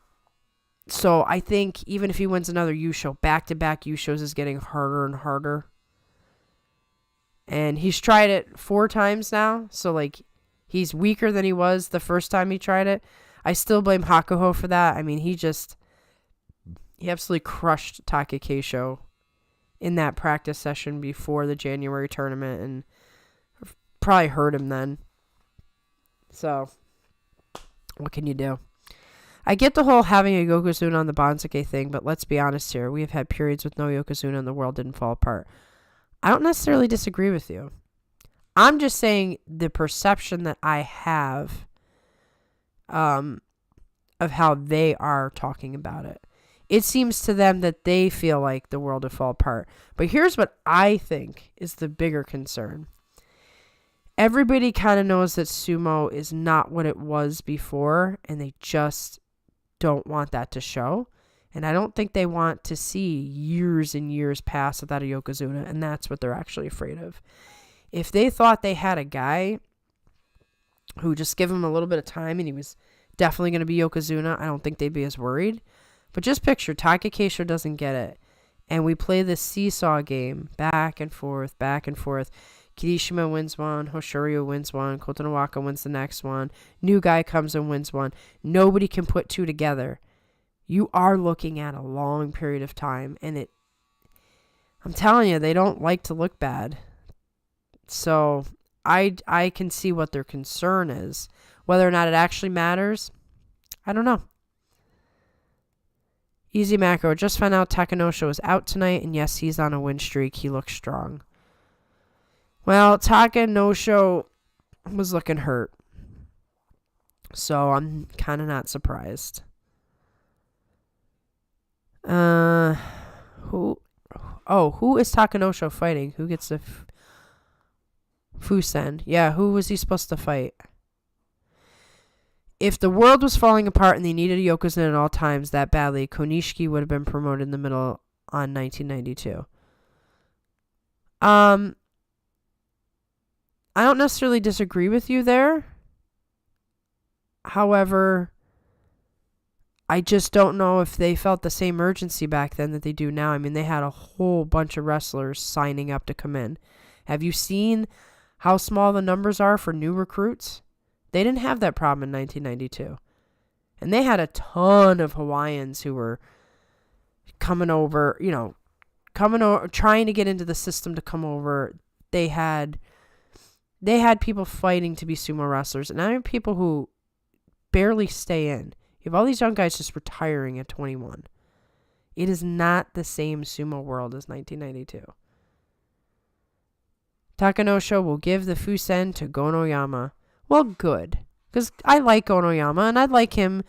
I think even if he wins another Yusho, back-to-back Yushos is getting harder and harder. And he's tried it 4 times now, so like he's weaker than he was the first time he tried it. I still blame Hakuho for that. I mean, he absolutely crushed Takekisho in that practice session before the January tournament, and probably hurt him then. So, what can you do? I get the whole having a Yokozuna on the Banzuke thing, but let's be honest here. We have had periods with no Yokozuna and the world didn't fall apart. I don't necessarily disagree with you. I'm just saying the perception that I have of how they are talking about it. It seems to them that they feel like the world will fall apart. But here's what I think is the bigger concern. Everybody kind of knows that sumo is not what it was before, and they just don't want that to show. And I don't think they want to see years and years pass without a Yokozuna, and that's what they're actually afraid of. If they thought they had a guy who just give him a little bit of time and he was definitely going to be Yokozuna, I don't think they'd be as worried. But just picture, Takekisho doesn't get it. And we play this seesaw game, back and forth, back and forth. Kirishima wins one, Hoshoryu wins one, Kotonowaka wins the next one. New guy comes and wins one. Nobody can put 2 together. You are looking at a long period of time, and I'm telling you, they don't like to look bad. So I can see what their concern is. Whether or not it actually matters, I don't know. Easy Macro, just found out Takanosho is out tonight, and yes, he's on a win streak. He looks strong. Well, Takanosho was looking hurt, so I'm kind of not surprised. Who is Takanosho fighting? Who gets the Fusen? Yeah, who was he supposed to fight? If the world was falling apart and they needed a Yokozuna at all times that badly, Konishiki would have been promoted in the middle on 1992. I don't necessarily disagree with you there. However, I just don't know if they felt the same urgency back then that they do now. I mean, they had a whole bunch of wrestlers signing up to come in. Have you seen how small the numbers are for new recruits? They didn't have that problem in 1992. And they had a ton of Hawaiians who were coming over, trying to get into the system to come over. They had people fighting to be sumo wrestlers. And now you have people who barely stay in. You have all these young guys just retiring at 21. It is not the same sumo world as 1992. Takanosho will give the Fusen to Gonoyama. Well, good. Because I like Gonoyama, and I'd like him.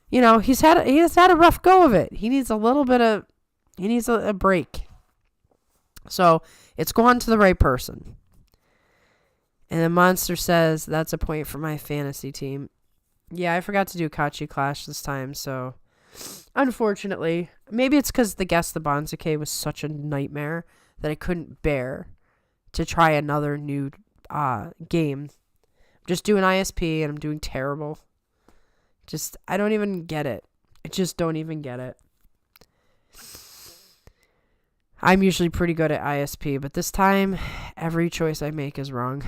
He has had a rough go of it. He needs a little bit of, he needs a break. So it's gone to the right person. And then Monster says, that's a point for my fantasy team. Yeah, I forgot to do Kachi Clash this time, so unfortunately, maybe it's because the Guess the Banzuke was such a nightmare that I couldn't bear to try another new game. I'm just doing ISP and I'm doing terrible. I don't even get it. I just don't even get it. I'm usually pretty good at ISP, but this time, every choice I make is wrong.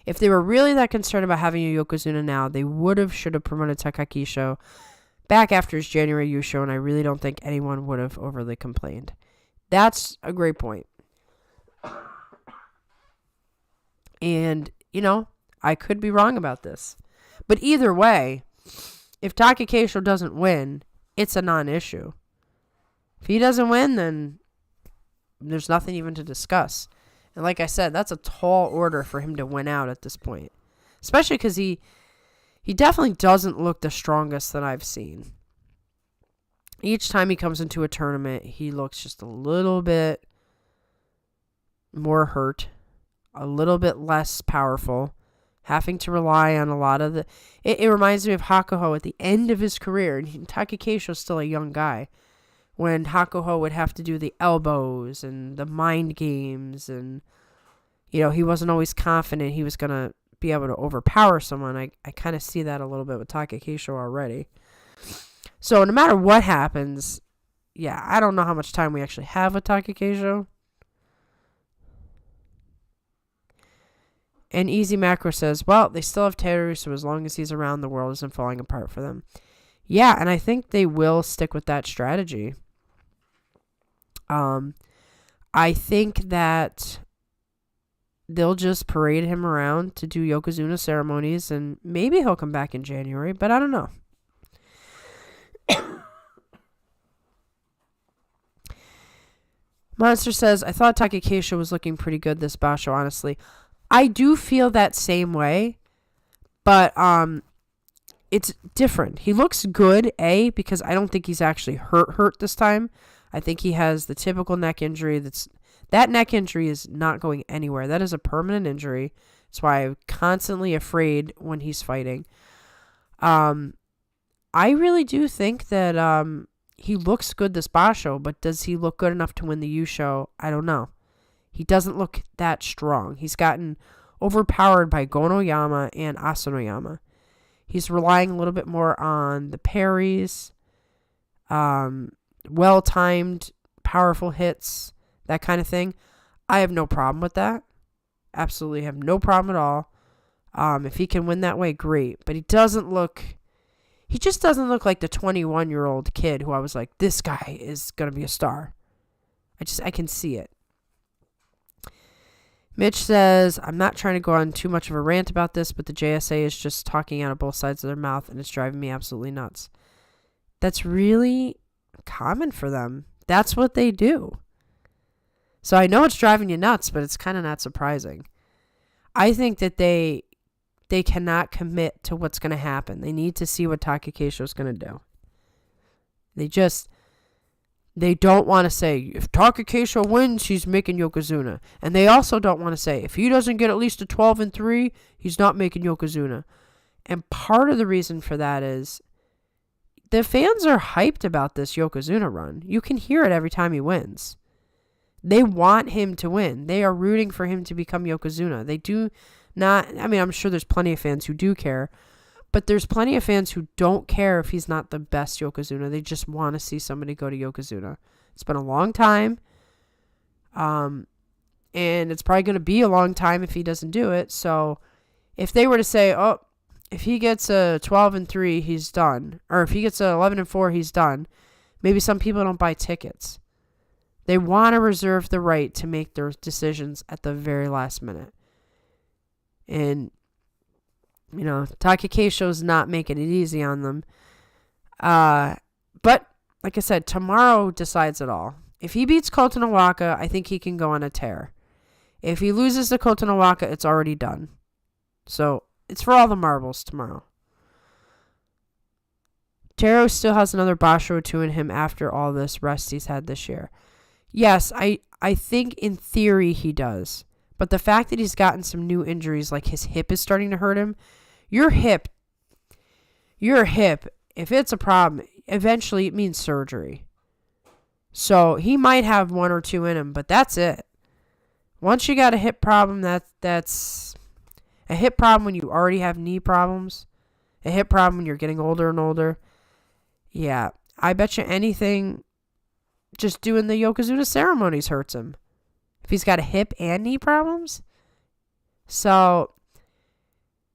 If they were really that concerned about having a Yokozuna now, they should have promoted Takakisho back after his January Yusho, and I really don't think anyone would have overly complained. That's a great point. And, I could be wrong about this. But either way, if Takakisho doesn't win, it's a non-issue. If he doesn't win, then there's nothing even to discuss. And like I said, that's a tall order for him to win out at this point. Especially because he definitely doesn't look the strongest that I've seen. Each time he comes into a tournament, he looks just a little bit more hurt. A little bit less powerful. Having to rely on a lot of the... It reminds me of Hakuho at the end of his career. And Takakisho's still a young guy. When Hakuho would have to do the elbows and the mind games. And, he wasn't always confident he was going to be able to overpower someone. I kind of see that a little bit with Takakisho already. So no matter what happens, yeah, I don't know how much time we actually have with Takakisho. And Easy Macro says, well, they still have Teru, so as long as he's around, the world isn't falling apart for them. Yeah, and I think they will stick with that strategy. I think that they'll just parade him around to do Yokozuna ceremonies, and maybe he'll come back in January, but I don't know. Monster says, I thought Takakisho was looking pretty good this Basho, honestly. I do feel that same way, but it's different. He looks good, because I don't think he's actually hurt this time. I think he has the typical neck injury. That neck injury is not going anywhere. That is a permanent injury. That's why I'm constantly afraid when he's fighting. I really do think that he looks good this Basho, but does he look good enough to win the Yusho? I don't know. He doesn't look that strong. He's gotten overpowered by Gonoyama and Asanoyama. He's relying a little bit more on the parries, well-timed, powerful hits, that kind of thing. I have no problem with that. Absolutely have no problem at all. If he can win that way, great. But he just doesn't look like the 21-year-old kid who I was like, this guy is going to be a star. I can see it. Mitch says, I'm not trying to go on too much of a rant about this, but the JSA is just talking out of both sides of their mouth, and it's driving me absolutely nuts. That's really common for them. That's what they do. So I know it's driving you nuts, but it's kind of not surprising. I think that they cannot commit to what's going to happen. They need to see what Takakisho is going to do. They don't want to say, if Takakisho wins, he's making Yokozuna. And they also don't want to say, if he doesn't get at least a 12-3, he's not making Yokozuna. And part of the reason for that is the fans are hyped about this Yokozuna run. You can hear it every time he wins. They want him to win. They are rooting for him to become Yokozuna. They do not, I'm sure there's plenty of fans who do care, but there's plenty of fans who don't care if he's not the best Yokozuna. They just want to see somebody go to Yokozuna. It's been a long time. And it's probably going to be a long time if he doesn't do it. So if they were to say, oh, if he gets a 12-3, he's done. Or if he gets a 11-4, he's done. Maybe some people don't buy tickets. They want to reserve the right to make their decisions at the very last minute. And Takakisho's not making it easy on them. But, like I said, tomorrow decides it all. If he beats Kotonowaka, I think he can go on a tear. If he loses to Kotonowaka, it's already done. So, it's for all the marbles tomorrow. Taro still has another Basho or two in him after all this rest he's had this year. Yes, I think in theory he does. But the fact that he's gotten some new injuries, like his hip is starting to hurt him. Your hip, if it's a problem, eventually it means surgery. So he might have one or two in him, but that's it. Once you got a hip problem, that's a hip problem when you already have knee problems. A hip problem when you're getting older and older. Yeah, I bet you anything just doing the Yokozuna ceremonies hurts him. If he's got a hip and knee problems. So,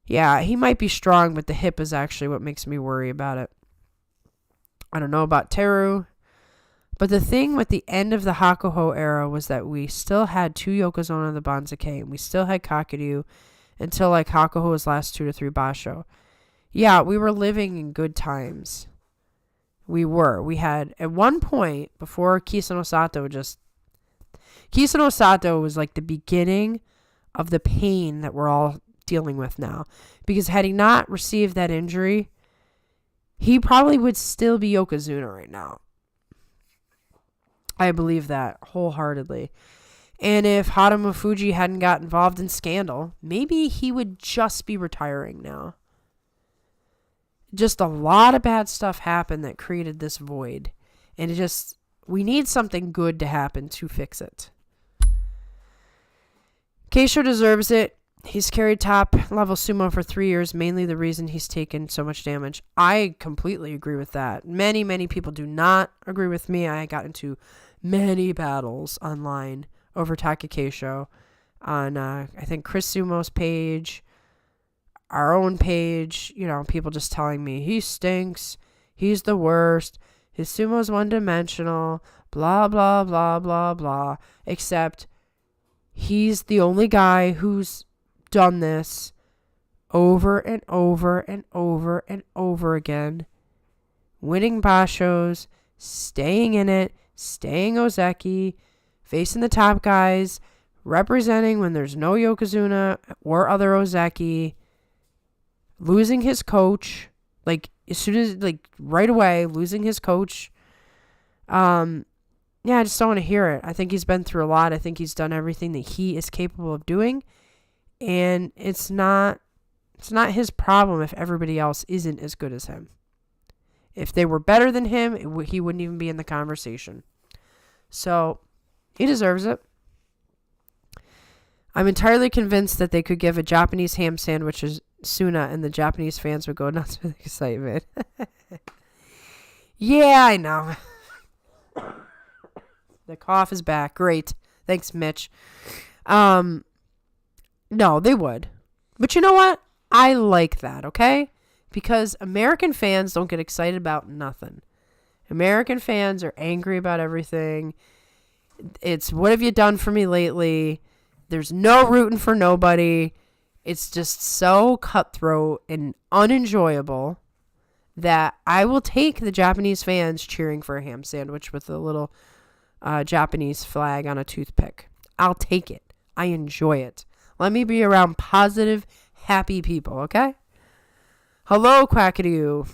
yeah, he might be strong, but the hip is actually what makes me worry about it. I don't know about Teru. But the thing with the end of the Hakuho era was that we still had 2 Yokozuna of the Banzuke, and we still had Kakuryu until like Hakuho's last 2 to 3 Basho. Yeah, we were living in good times. We were. We had, at one point, before Kisano Sato was like the beginning of the pain that we're all dealing with now. Because had he not received that injury, he probably would still be Yokozuna right now. I believe that wholeheartedly. And if Hatomu Fuji hadn't got involved in scandal, maybe he would just be retiring now. Just a lot of bad stuff happened that created this void. And we need something good to happen to fix it. Keisho deserves it. He's carried top level sumo for 3 years, mainly the reason he's taken so much damage. I completely agree with that. Many, many people do not agree with me. I got into many battles online over Taka Keisho on, I think, Chris Sumo's page, our own page. You know, people just telling me he stinks, he's the worst, his sumo's one-dimensional, blah, blah, blah, blah, blah. Except he's the only guy who's done this over and over and over and over again. Winning Bashos, staying in it, staying Ozeki, facing the top guys, representing when there's no Yokozuna or other Ozeki, losing his coach, like as soon as, like right away, losing his coach. Yeah, I just don't want to hear it. I think he's been through a lot. I think he's done everything that he is capable of doing. And it's not his problem if everybody else isn't as good as him. If they were better than him, he wouldn't even be in the conversation. So, he deserves it. I'm entirely convinced that they could give a Japanese ham sandwich as Suna and the Japanese fans would go nuts with excitement. Yeah, I know. The cough is back. Great. Thanks, Mitch. No, they would. But you know what? I like that, okay? Because American fans don't get excited about nothing. American fans are angry about everything. It's, what have you done for me lately? There's no rooting for nobody. It's just so cutthroat and unenjoyable that I will take the Japanese fans cheering for a ham sandwich with a little Japanese flag on a toothpick. I'll take it. I enjoy it. Let me be around positive, happy people, okay? Hello, Quackadoo.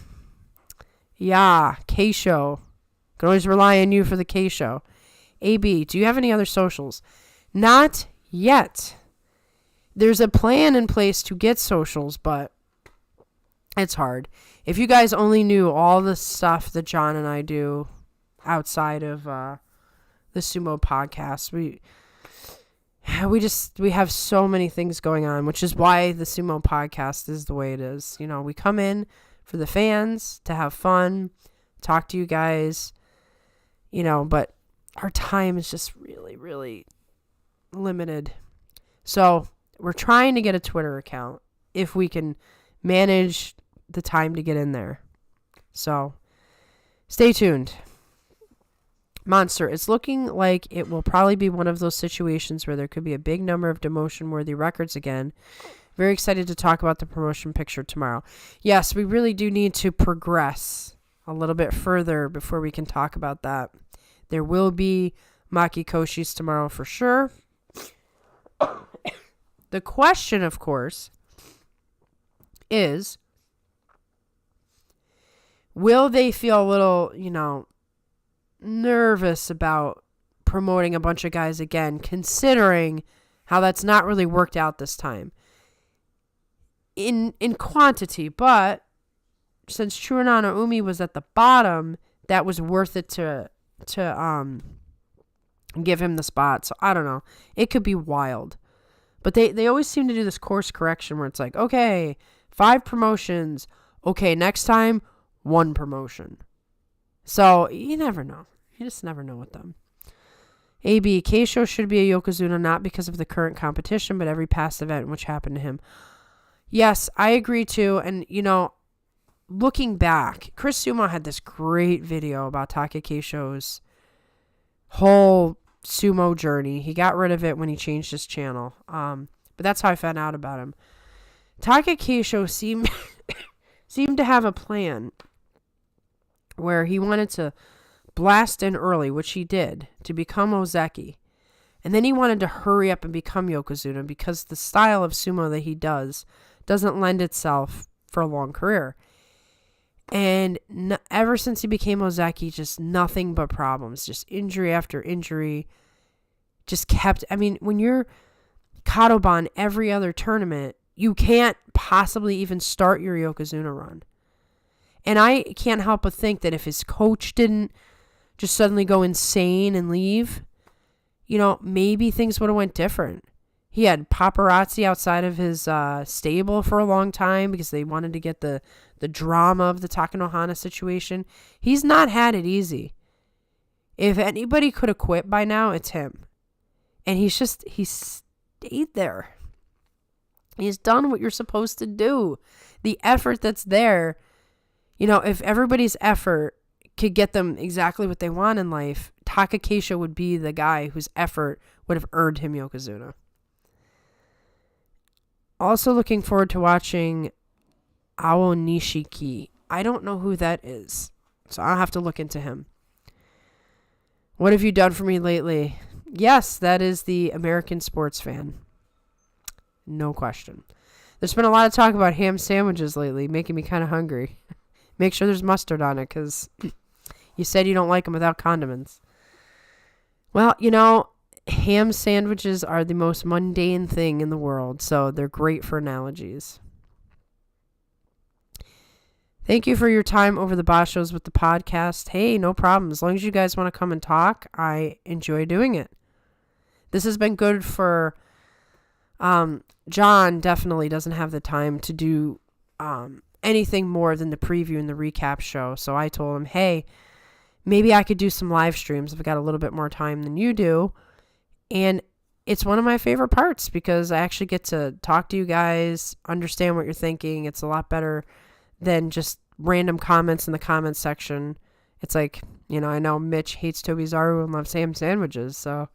Yeah, K-Show. Can always rely on you for the K-Show. AB, do you have any other socials? Not yet. There's a plan in place to get socials, but it's hard. If you guys only knew all the stuff that John and I do outside of the Sumo podcast, we have so many things going on, which is why the Sumo podcast is the way it is. You know, we come in for the fans to have fun, talk to you guys, you know, but our time is just really, really limited. So we're trying to get a Twitter account if we can manage the time to get in there. So stay tuned. Monster, it's looking like it will probably be one of those situations where there could be a big number of demotion-worthy records again. Very excited to talk about the promotion picture tomorrow. Yes, we really do need to progress a little bit further before we can talk about that. There will be Maki Koshis tomorrow for sure. The question, of course, is Will they feel a little, nervous about promoting a bunch of guys again, considering how that's not really worked out this time in quantity? But since Churanana Umi was at the bottom, that was worth it to give him the spot. So I don't know. It could be wild. But they always seem to do this course correction where it's like, okay, 5 promotions. Okay, next time, 1 promotion. So you never know. You just never know with them. AB, Keisho should be a Yokozuna not because of the current competition, but every past event which happened to him. Yes, I agree too. And, looking back, Chris Sumo had this great video about Taka Keisho's whole sumo journey. He got rid of it when he changed his channel. But that's how I found out about him. Taka Keisho seemed to have a plan where he wanted to blast in early, which he did, to become Ozeki. And then he wanted to hurry up and become Yokozuna because the style of sumo that he doesn't lend itself for a long career. And ever since he became Ozeki, just nothing but problems. Just injury after injury. Just kept... I mean, when you're Kadoban every other tournament, you can't possibly even start your Yokozuna run. And I can't help but think that if his coach didn't just suddenly go insane and leave, maybe things would have went different. He had paparazzi outside of his stable for a long time because they wanted to get the drama of the Takanohana situation. He's not had it easy. If anybody could have quit by now, it's him. And he stayed there. He's done what you're supposed to do. The effort that's there, if everybody's effort could get them exactly what they want in life, Taka Keisho would be the guy whose effort would have earned him Yokozuna. Also looking forward to watching Ao Nishiki. I don't know who that is, so I'll have to look into him. What have you done for me lately? Yes, that is the American sports fan. No question. There's been a lot of talk about ham sandwiches lately, making me kind of hungry. Make sure there's mustard on it, because you said you don't like them without condiments. Well, ham sandwiches are the most mundane thing in the world, so they're great for analogies. Thank you for your time over the Bashos with the podcast. Hey, no problem. As long as you guys want to come and talk, I enjoy doing it. This has been good for... John definitely doesn't have the time to do anything more than the preview and the recap show. So I told him, hey, maybe I could do some live streams if I got a little bit more time than you do. And it's one of my favorite parts because I actually get to talk to you guys, understand what you're thinking. It's a lot better than just random comments in the comments section. It's like, I know Mitch hates Tobizaru and loves ham sandwiches. So,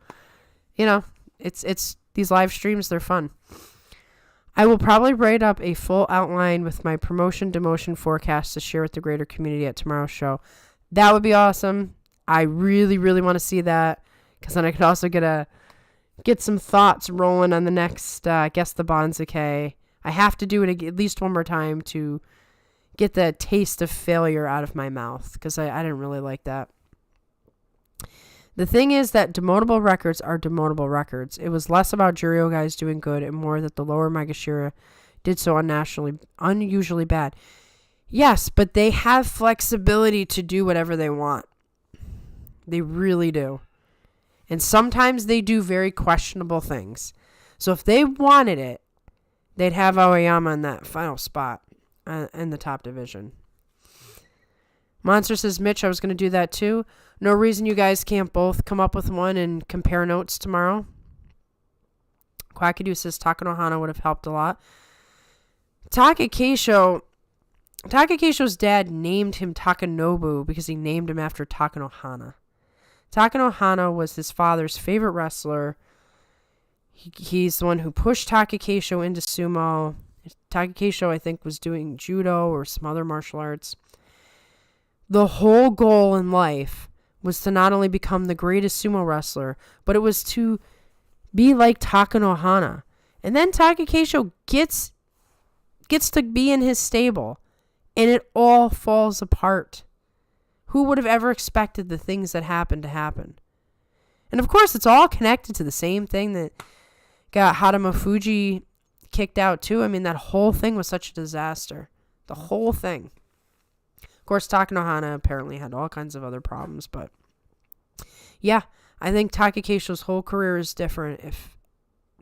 it's these live streams, they're fun. I will probably write up a full outline with my promotion demotion forecast to share with the greater community at tomorrow's show. That would be awesome. I really, really want to see that because then I could also get some thoughts rolling on the next, Guess the Bonzuke. I have to do it at least one more time to get the taste of failure out of my mouth because I didn't really like that. The thing is that demotable records are demotable records. It was less about Juryo guys doing good and more that the lower Maegashira did so unusually bad. Yes, but they have flexibility to do whatever they want. They really do. And sometimes they do very questionable things. So if they wanted it, they'd have Aoyama in that final spot in the top division. Monster says, Mitch, I was going to do that too. No reason you guys can't both come up with one and compare notes tomorrow. Quackadoo says Takanohana would have helped a lot. Takakesho's dad named him Takanobu because he named him after Takanohana. Takanohana was his father's favorite wrestler. He's the one who pushed Takakesho into sumo. Takakesho, I think, was doing judo or some other martial arts. The whole goal in life was to not only become the greatest sumo wrestler, but it was to be like Takanohana. And then Takakesho gets to be in his stable. And it all falls apart. Who would have ever expected the things that happened to happen? And of course, it's all connected to the same thing that got Haruma Fuji kicked out too. I mean, that whole thing was such a disaster. The whole thing. Of course, Takanohana apparently had all kinds of other problems, but yeah, I think Takakeisho's whole career is different if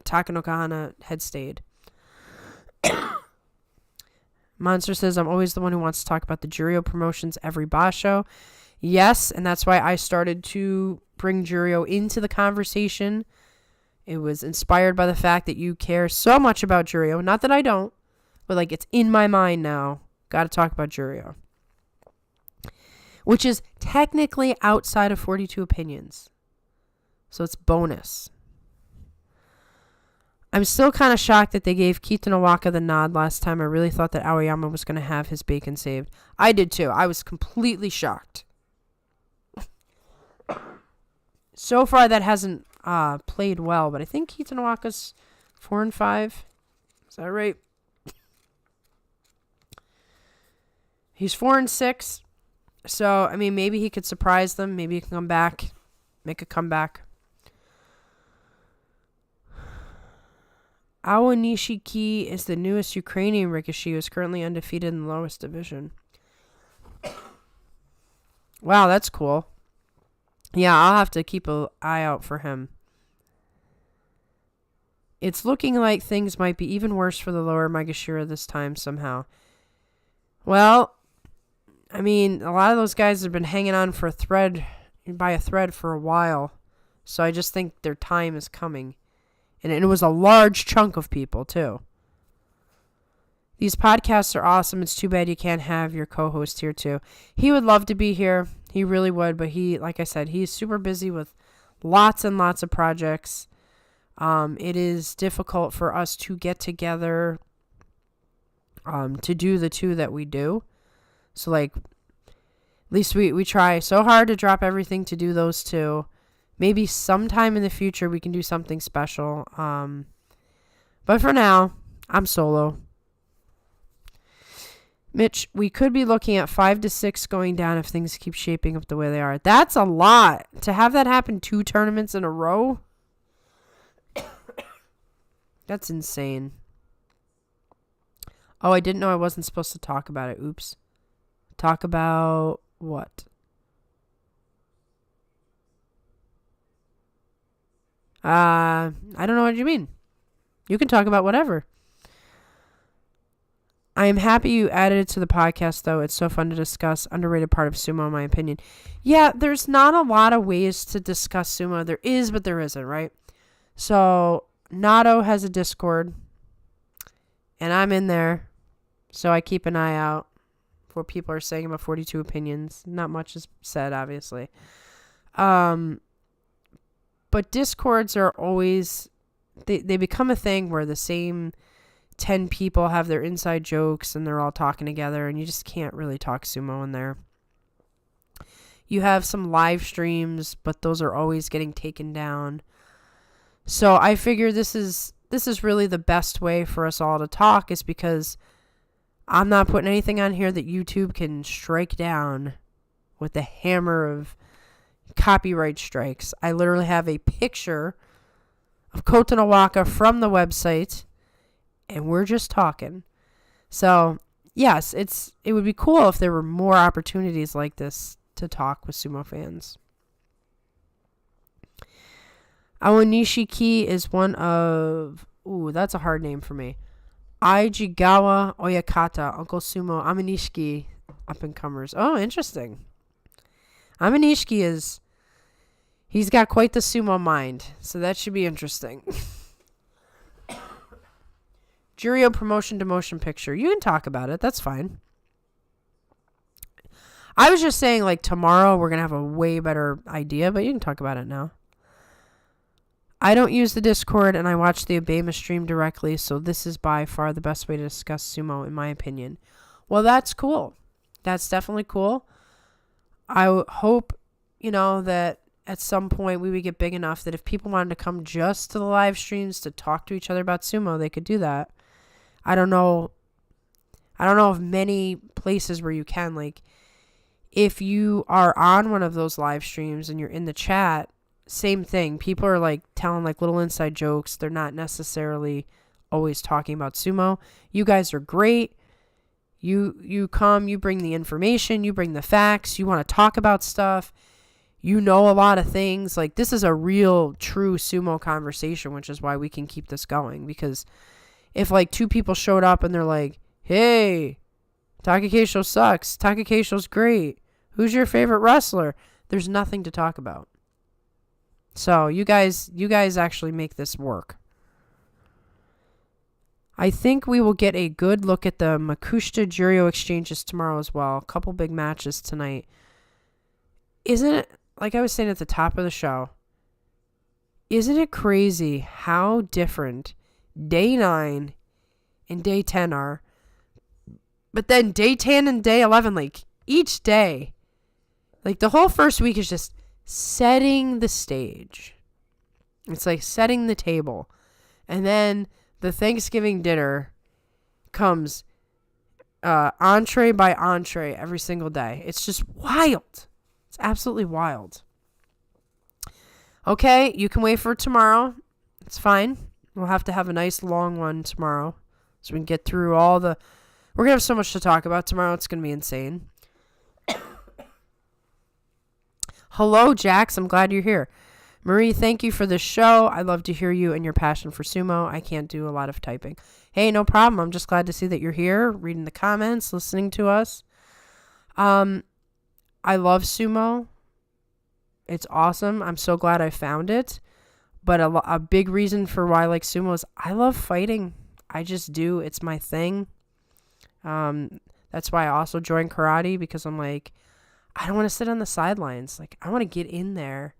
Takanohana had stayed. Monster says, I'm always the one who wants to talk about the Juryo promotions every basho. Yes, and that's why I started to bring Juryo into the conversation. It was inspired by the fact that you care so much about Juryo. Not that I don't, but like it's in my mind now. Got to talk about Juryo. Which is technically outside of 42 opinions. So it's bonus. I'm still kind of shocked that they gave Kotonowaka the nod last time. I really thought that Aoyama was going to have his bacon saved. I did too. I was completely shocked. So far, that hasn't played well, but I think Kotonowaka's 4-5. Is that right? He's 4-6. So, I mean, maybe he could surprise them. Maybe he can come back, make a comeback. Aonishiki is the newest Ukrainian Rikishi who is currently undefeated in the lowest division. Wow, that's cool. Yeah, I'll have to keep an eye out for him. It's looking like things might be even worse for the lower Maegashira this time somehow. Well, I mean, a lot of those guys have been hanging on by a thread for a while. So I just think their time is coming. And it was a large chunk of people, too. These podcasts are awesome. It's too bad you can't have your co-host here, too. He would love to be here. He really would. But he, like I said, he's super busy with lots and lots of projects. It is difficult for us to get together to do the two that we do. So, like, at least we try so hard to drop everything to do those two. Maybe sometime in the future we can do something special. But for now, I'm solo. Mitch, we could be looking at 5 to 6 going down if things keep shaping up the way they are. That's a lot. To have that happen 2 tournaments in a row? That's insane. Oh, I didn't know I wasn't supposed to talk about it. Oops. Talk about what? I don't know what you mean. You can talk about whatever. I am happy you added it to the podcast, though. It's so fun to discuss. Underrated part of sumo, in my opinion. Yeah, there's not a lot of ways to discuss sumo. There is, but there isn't, right? So, Nato has a Discord, and I'm in there. So I keep an eye out for what people are saying about 42 opinions. Not much is said, obviously. But Discords are always, they become a thing where the same 10 people have their inside jokes and they're all talking together, and you just can't really talk sumo in there. You have some live streams, but those are always getting taken down. So I figure this is really the best way for us all to talk, is because I'm not putting anything on here that YouTube can strike down with the hammer of copyright strikes. I literally have a picture of Kotonowaka from the website, and we're just talking. So, yes, it would be cool if there were more opportunities like this to talk with sumo fans. Aonishiki is one of... Ooh, that's a hard name for me. Aijigawa Oyakata, Uncle Sumo, Amanishiki, up-and-comers. Oh, interesting. Amanishiki is... He's got quite the sumo mind, so that should be interesting. Juryo promotion to motion picture. You can talk about it. That's fine. I was just saying, like, tomorrow we're going to have a way better idea, but you can talk about it now. I don't use the Discord, and I watch the Obama stream directly, so this is by far the best way to discuss sumo, in my opinion. Well, that's cool. That's definitely cool. I hope, that at some point we would get big enough that if people wanted to come just to the live streams to talk to each other about sumo, they could do that. I don't know I don't know of many places where you can. Like, if you are on one of those live streams and you're in the chat, same thing. People are like telling like little inside jokes. They're not necessarily always talking about sumo. You guys are great. You come, you bring the information, you bring the facts, you want to talk about stuff. You know a lot of things. Like, this is a real, true sumo conversation, which is why we can keep this going. Because if, like, two people showed up and they're like, hey, Takakeisho sucks. Takakeisho's great. Who's your favorite wrestler? There's nothing to talk about. So, you guys actually make this work. I think we will get a good look at the Makushita Juryo exchanges tomorrow as well. A couple big matches tonight. Isn't it, like I was saying at the top of the show, isn't it crazy how different day 9 and day 10 are? But then day 10 and day 11, like, each day, like, the whole first week is just setting the stage. It's like setting the table. And then the Thanksgiving dinner comes entree by entree every single day. It's just wild. It's absolutely wild. Okay, you can wait for tomorrow. It's fine. We'll have to have a nice long one tomorrow so we can get through all the... We're going to have so much to talk about tomorrow. It's going to be insane. Hello, Jax. I'm glad you're here. Marie, thank you for the show. I love to hear you and your passion for sumo. I can't do a lot of typing. Hey, no problem. I'm just glad to see that you're here, reading the comments, listening to us. I love sumo. It's awesome. I'm so glad I found it. But a big reason for why I like sumo is I love fighting. I just do. It's my thing. That's why I also joined karate, because I'm like, I don't want to sit on the sidelines. Like, I want to get in there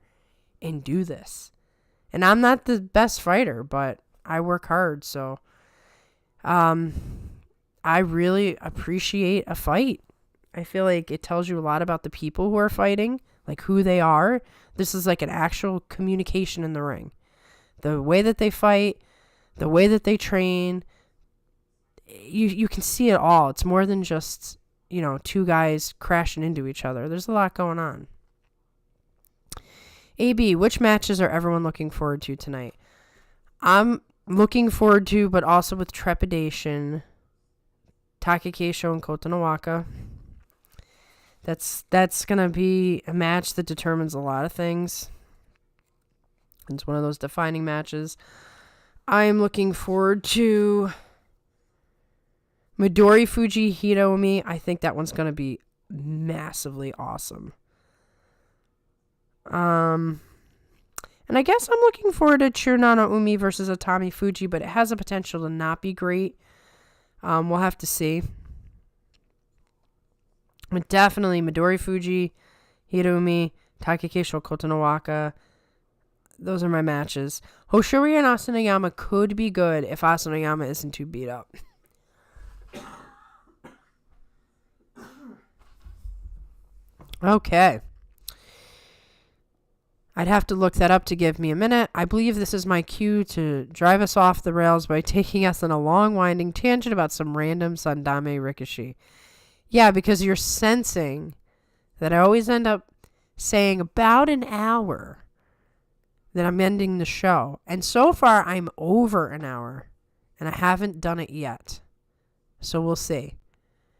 and do this. And I'm not the best fighter, but I work hard. So I really appreciate a fight. I feel like it tells you a lot about the people who are fighting, like who they are. This is like an actual communication in the ring. The way that they fight, the way that they train, you can see it all. It's more than just, two guys crashing into each other. There's a lot going on. AB, which matches are everyone looking forward to tonight? I'm looking forward to, but also with trepidation, Takakeisho and Kotonowaka. That's going to be a match that determines a lot of things. It's one of those defining matches. I'm looking forward to Midori Fuji Hitomi. I think that one's going to be massively awesome. And I guess I'm looking forward to Churnana Umi versus Atami Fuji, but it has a potential to not be great. We'll have to see. But definitely Midori Fuji, Hirumi, Takakeisho, Kotonowaka. Those are my matches. Hoshiri and Asanoyama could be good if Asanoyama isn't too beat up. Okay. I'd have to look that up to give me a minute. I believe this is my cue to drive us off the rails by taking us on a long winding tangent about some random Sandame Rikishi. Yeah, because you're sensing that I always end up saying about an hour that I'm ending the show. And so far, I'm over an hour, and I haven't done it yet. So we'll see.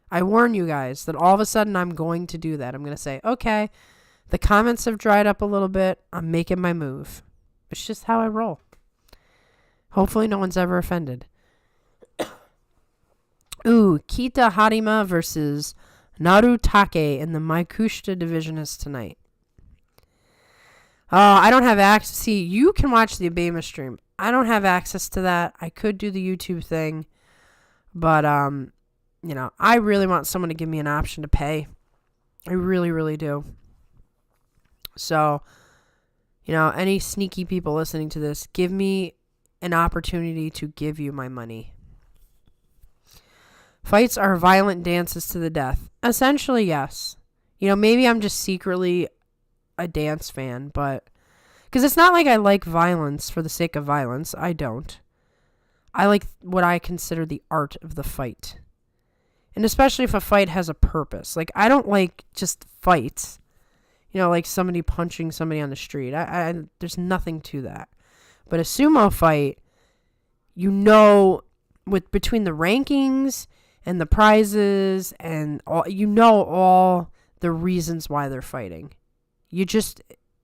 I warn you guys that all of a sudden I'm going to do that. I'm going to say, okay, the comments have dried up a little bit. I'm making my move. It's just how I roll. Hopefully no one's ever offended. Ooh, Kita Harima versus Narutake in the Maikushita division is tonight. I don't have access. See, you can watch the Abema stream. I don't have access to that. I could do the YouTube thing. But, I really want someone to give me an option to pay. I really, really do. So, any sneaky people listening to this, give me an opportunity to give you my money. Fights are violent dances to the death. Essentially, yes. Maybe I'm just secretly a dance fan, but... Because it's not like I like violence for the sake of violence. I don't. I like what I consider the art of the fight. And especially if a fight has a purpose. Like, I don't like just fights. You know, like somebody punching somebody on the street. There's nothing to that. But a sumo fight, you know, between the rankings and the prizes and all, you know all the reasons why they're fighting.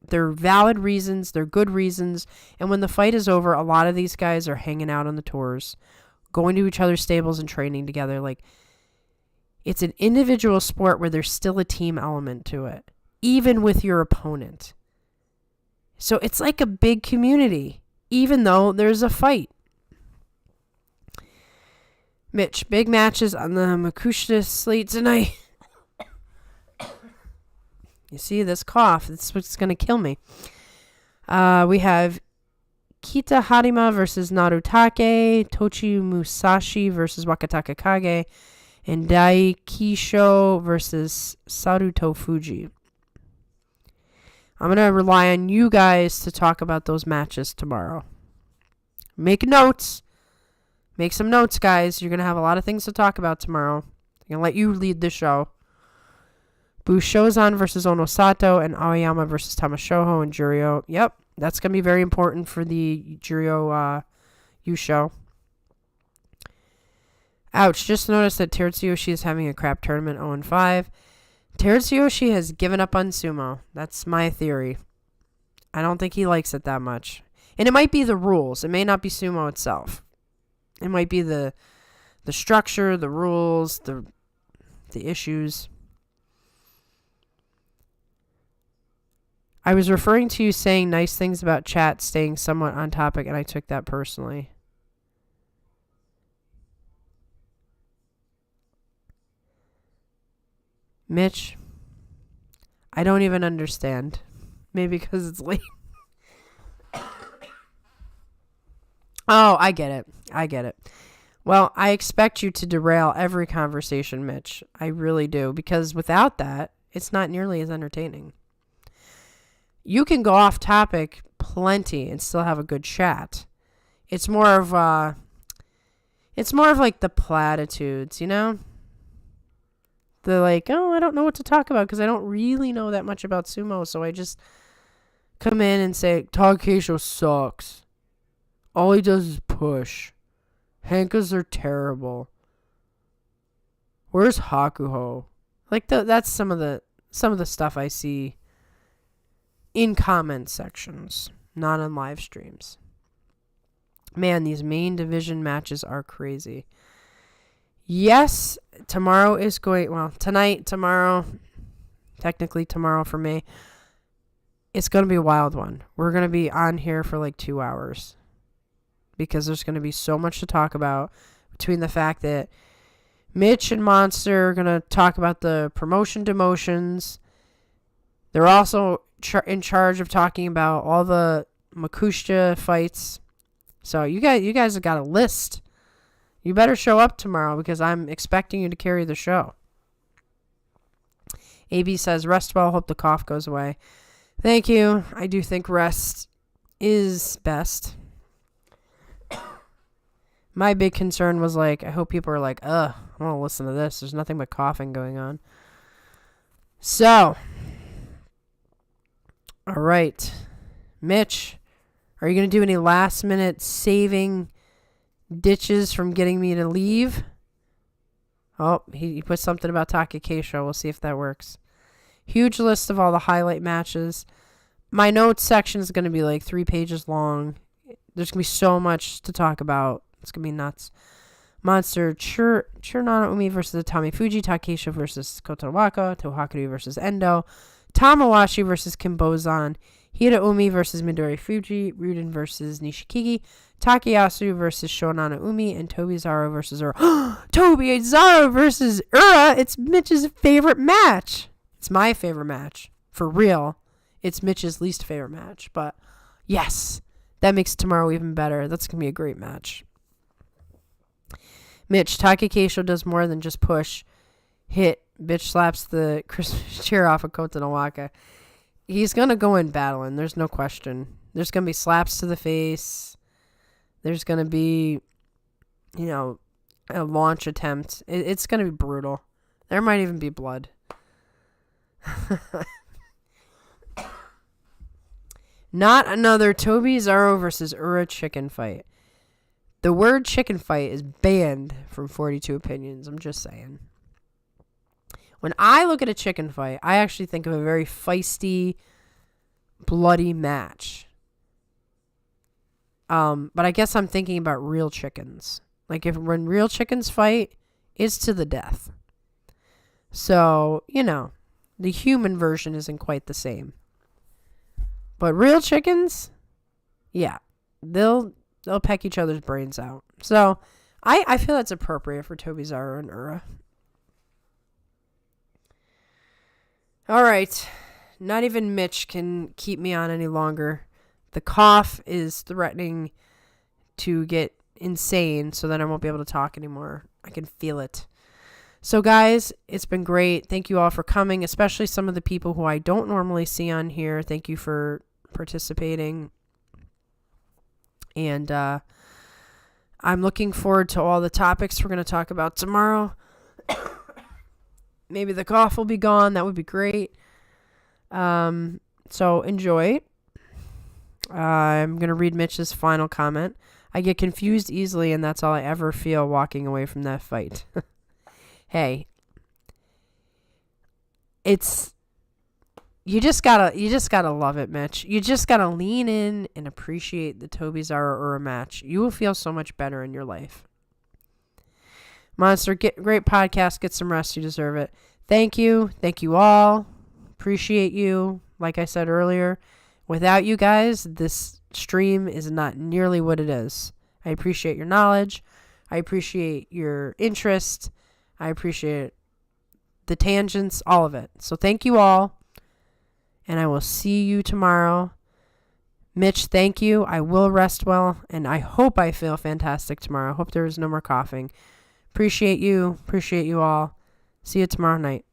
They're valid reasons, they're good reasons, and when the fight is over, a lot of these guys are hanging out on the tours, going to each other's stables and training together. Like, it's an individual sport where there's still a team element to it, even with your opponent. So it's like a big community, even though there's a fight. Mitch, big matches on the Makushita slate tonight. You see this cough? That's what's going to kill me. We have Kita Harima versus Narutake, Tochi Musashi versus Wakataka Kage, and Dai Kisho versus Saruto Fuji. I'm going to rely on you guys to talk about those matches tomorrow. Make notes. Make some notes, guys. You're going to have a lot of things to talk about tomorrow. I'm going to let you lead the show. Bushozan versus Onosato, and Aoyama versus Tamashoho and Juryo. Yep, that's going to be very important for the Juryo Yusho. Ouch, just noticed that Terutsuyoshi is having a crap tournament, 0-5. Terutsuyoshi has given up on sumo. That's my theory. I don't think he likes it that much. And it might be the rules. It may not be sumo itself. It might be the structure, the rules, the issues. I was referring to you saying nice things about chat staying somewhat on topic, and I took that personally. Mitch, I don't even understand. Maybe because it's late. Oh, I get it. Well, I expect you to derail every conversation, Mitch. I really do, because without that, it's not nearly as entertaining. You can go off topic plenty and still have a good chat. It's more of like the platitudes, you know? The like, oh, I don't know what to talk about because I don't really know that much about sumo, so I just come in and say, Takeisho sucks. All he does is push. Hankas are terrible. Where's Hakuho? Like that's some of the stuff I see in comment sections, not on live streams. Man, these main division matches are crazy. Yes, tomorrow, technically tomorrow for me, it's going to be a wild one. We're going to be on here for like 2 hours because there's going to be so much to talk about between the fact that Mitch and Monster are going to talk about the promotion demotions. They're also in charge of talking about all the Makushita fights. So you guys have got a list. You better show up tomorrow because I'm expecting you to carry the show. AB says, rest well, hope the cough goes away. Thank you. I do think rest is best. My big concern was like, I hope people are like, I want to listen to this. There's nothing but coughing going on. So, all right. Mitch, are you going to do any last minute saving ditches from getting me to leave? Oh, he put something about Takakesho. We'll see if that works. Huge list of all the highlight matches. My notes section is going to be like 3 pages long. There's going to be so much to talk about. It's going to be nuts. Monster Churnana Umi versus Atami Fuji. Takesho versus Kotonowaka. Tohakudu versus Endo. Tamawashi versus Kimbozan. Hira Umi versus Midori Fuji. Ryuden versus Nishikigi. Takayasu versus Shonana Umi. And Tobizaru versus Ura. Tobizaru versus Ura! It's Mitch's favorite match. It's my favorite match. For real. It's Mitch's least favorite match. But yes, that makes tomorrow even better. That's going to be a great match. Mitch, Takakesho does more than just push. Hit. Bitch slaps the Christmas cheer off of Kotonowaka. He's going to go in battling. There's no question. There's going to be slaps to the face. There's going to be, a launch attempt. It's going to be brutal. There might even be blood. Not another Tobizaru versus Ura chicken fight. The word chicken fight is banned from 42 Opinions. I'm just saying. When I look at a chicken fight, I actually think of a very feisty, bloody match. But I guess I'm thinking about real chickens. Like when real chickens fight, it's to the death. So, the human version isn't quite the same. But real chickens, yeah, they'll peck each other's brains out. So I feel that's appropriate for Tobizaru and Ura. All right. Not even Mitch can keep me on any longer. The cough is threatening to get insane, so then I won't be able to talk anymore. I can feel it. So, guys, it's been great. Thank you all for coming, especially some of the people who I don't normally see on here. Thank you for participating. And I'm looking forward to all the topics we're going to talk about tomorrow. Maybe the cough will be gone. That would be great. So enjoy. I'm going to read Mitch's final comment. I get confused easily, and that's all I ever feel walking away from that fight. Hey, you just gotta love it, Mitch. You just gotta lean in and appreciate the Tobizaru Ura match. You will feel so much better in your life. Monster, great podcast. Get some rest. You deserve it. Thank you all. Appreciate you. Like I said earlier, without you guys, this stream is not nearly what it is. I appreciate your knowledge. I appreciate your interest. I appreciate the tangents, all of it. So thank you all. And I will see you tomorrow. Mitch, thank you. I will rest well. And I hope I feel fantastic tomorrow. I hope there is no more coughing. Appreciate you. Appreciate you all. See you tomorrow night.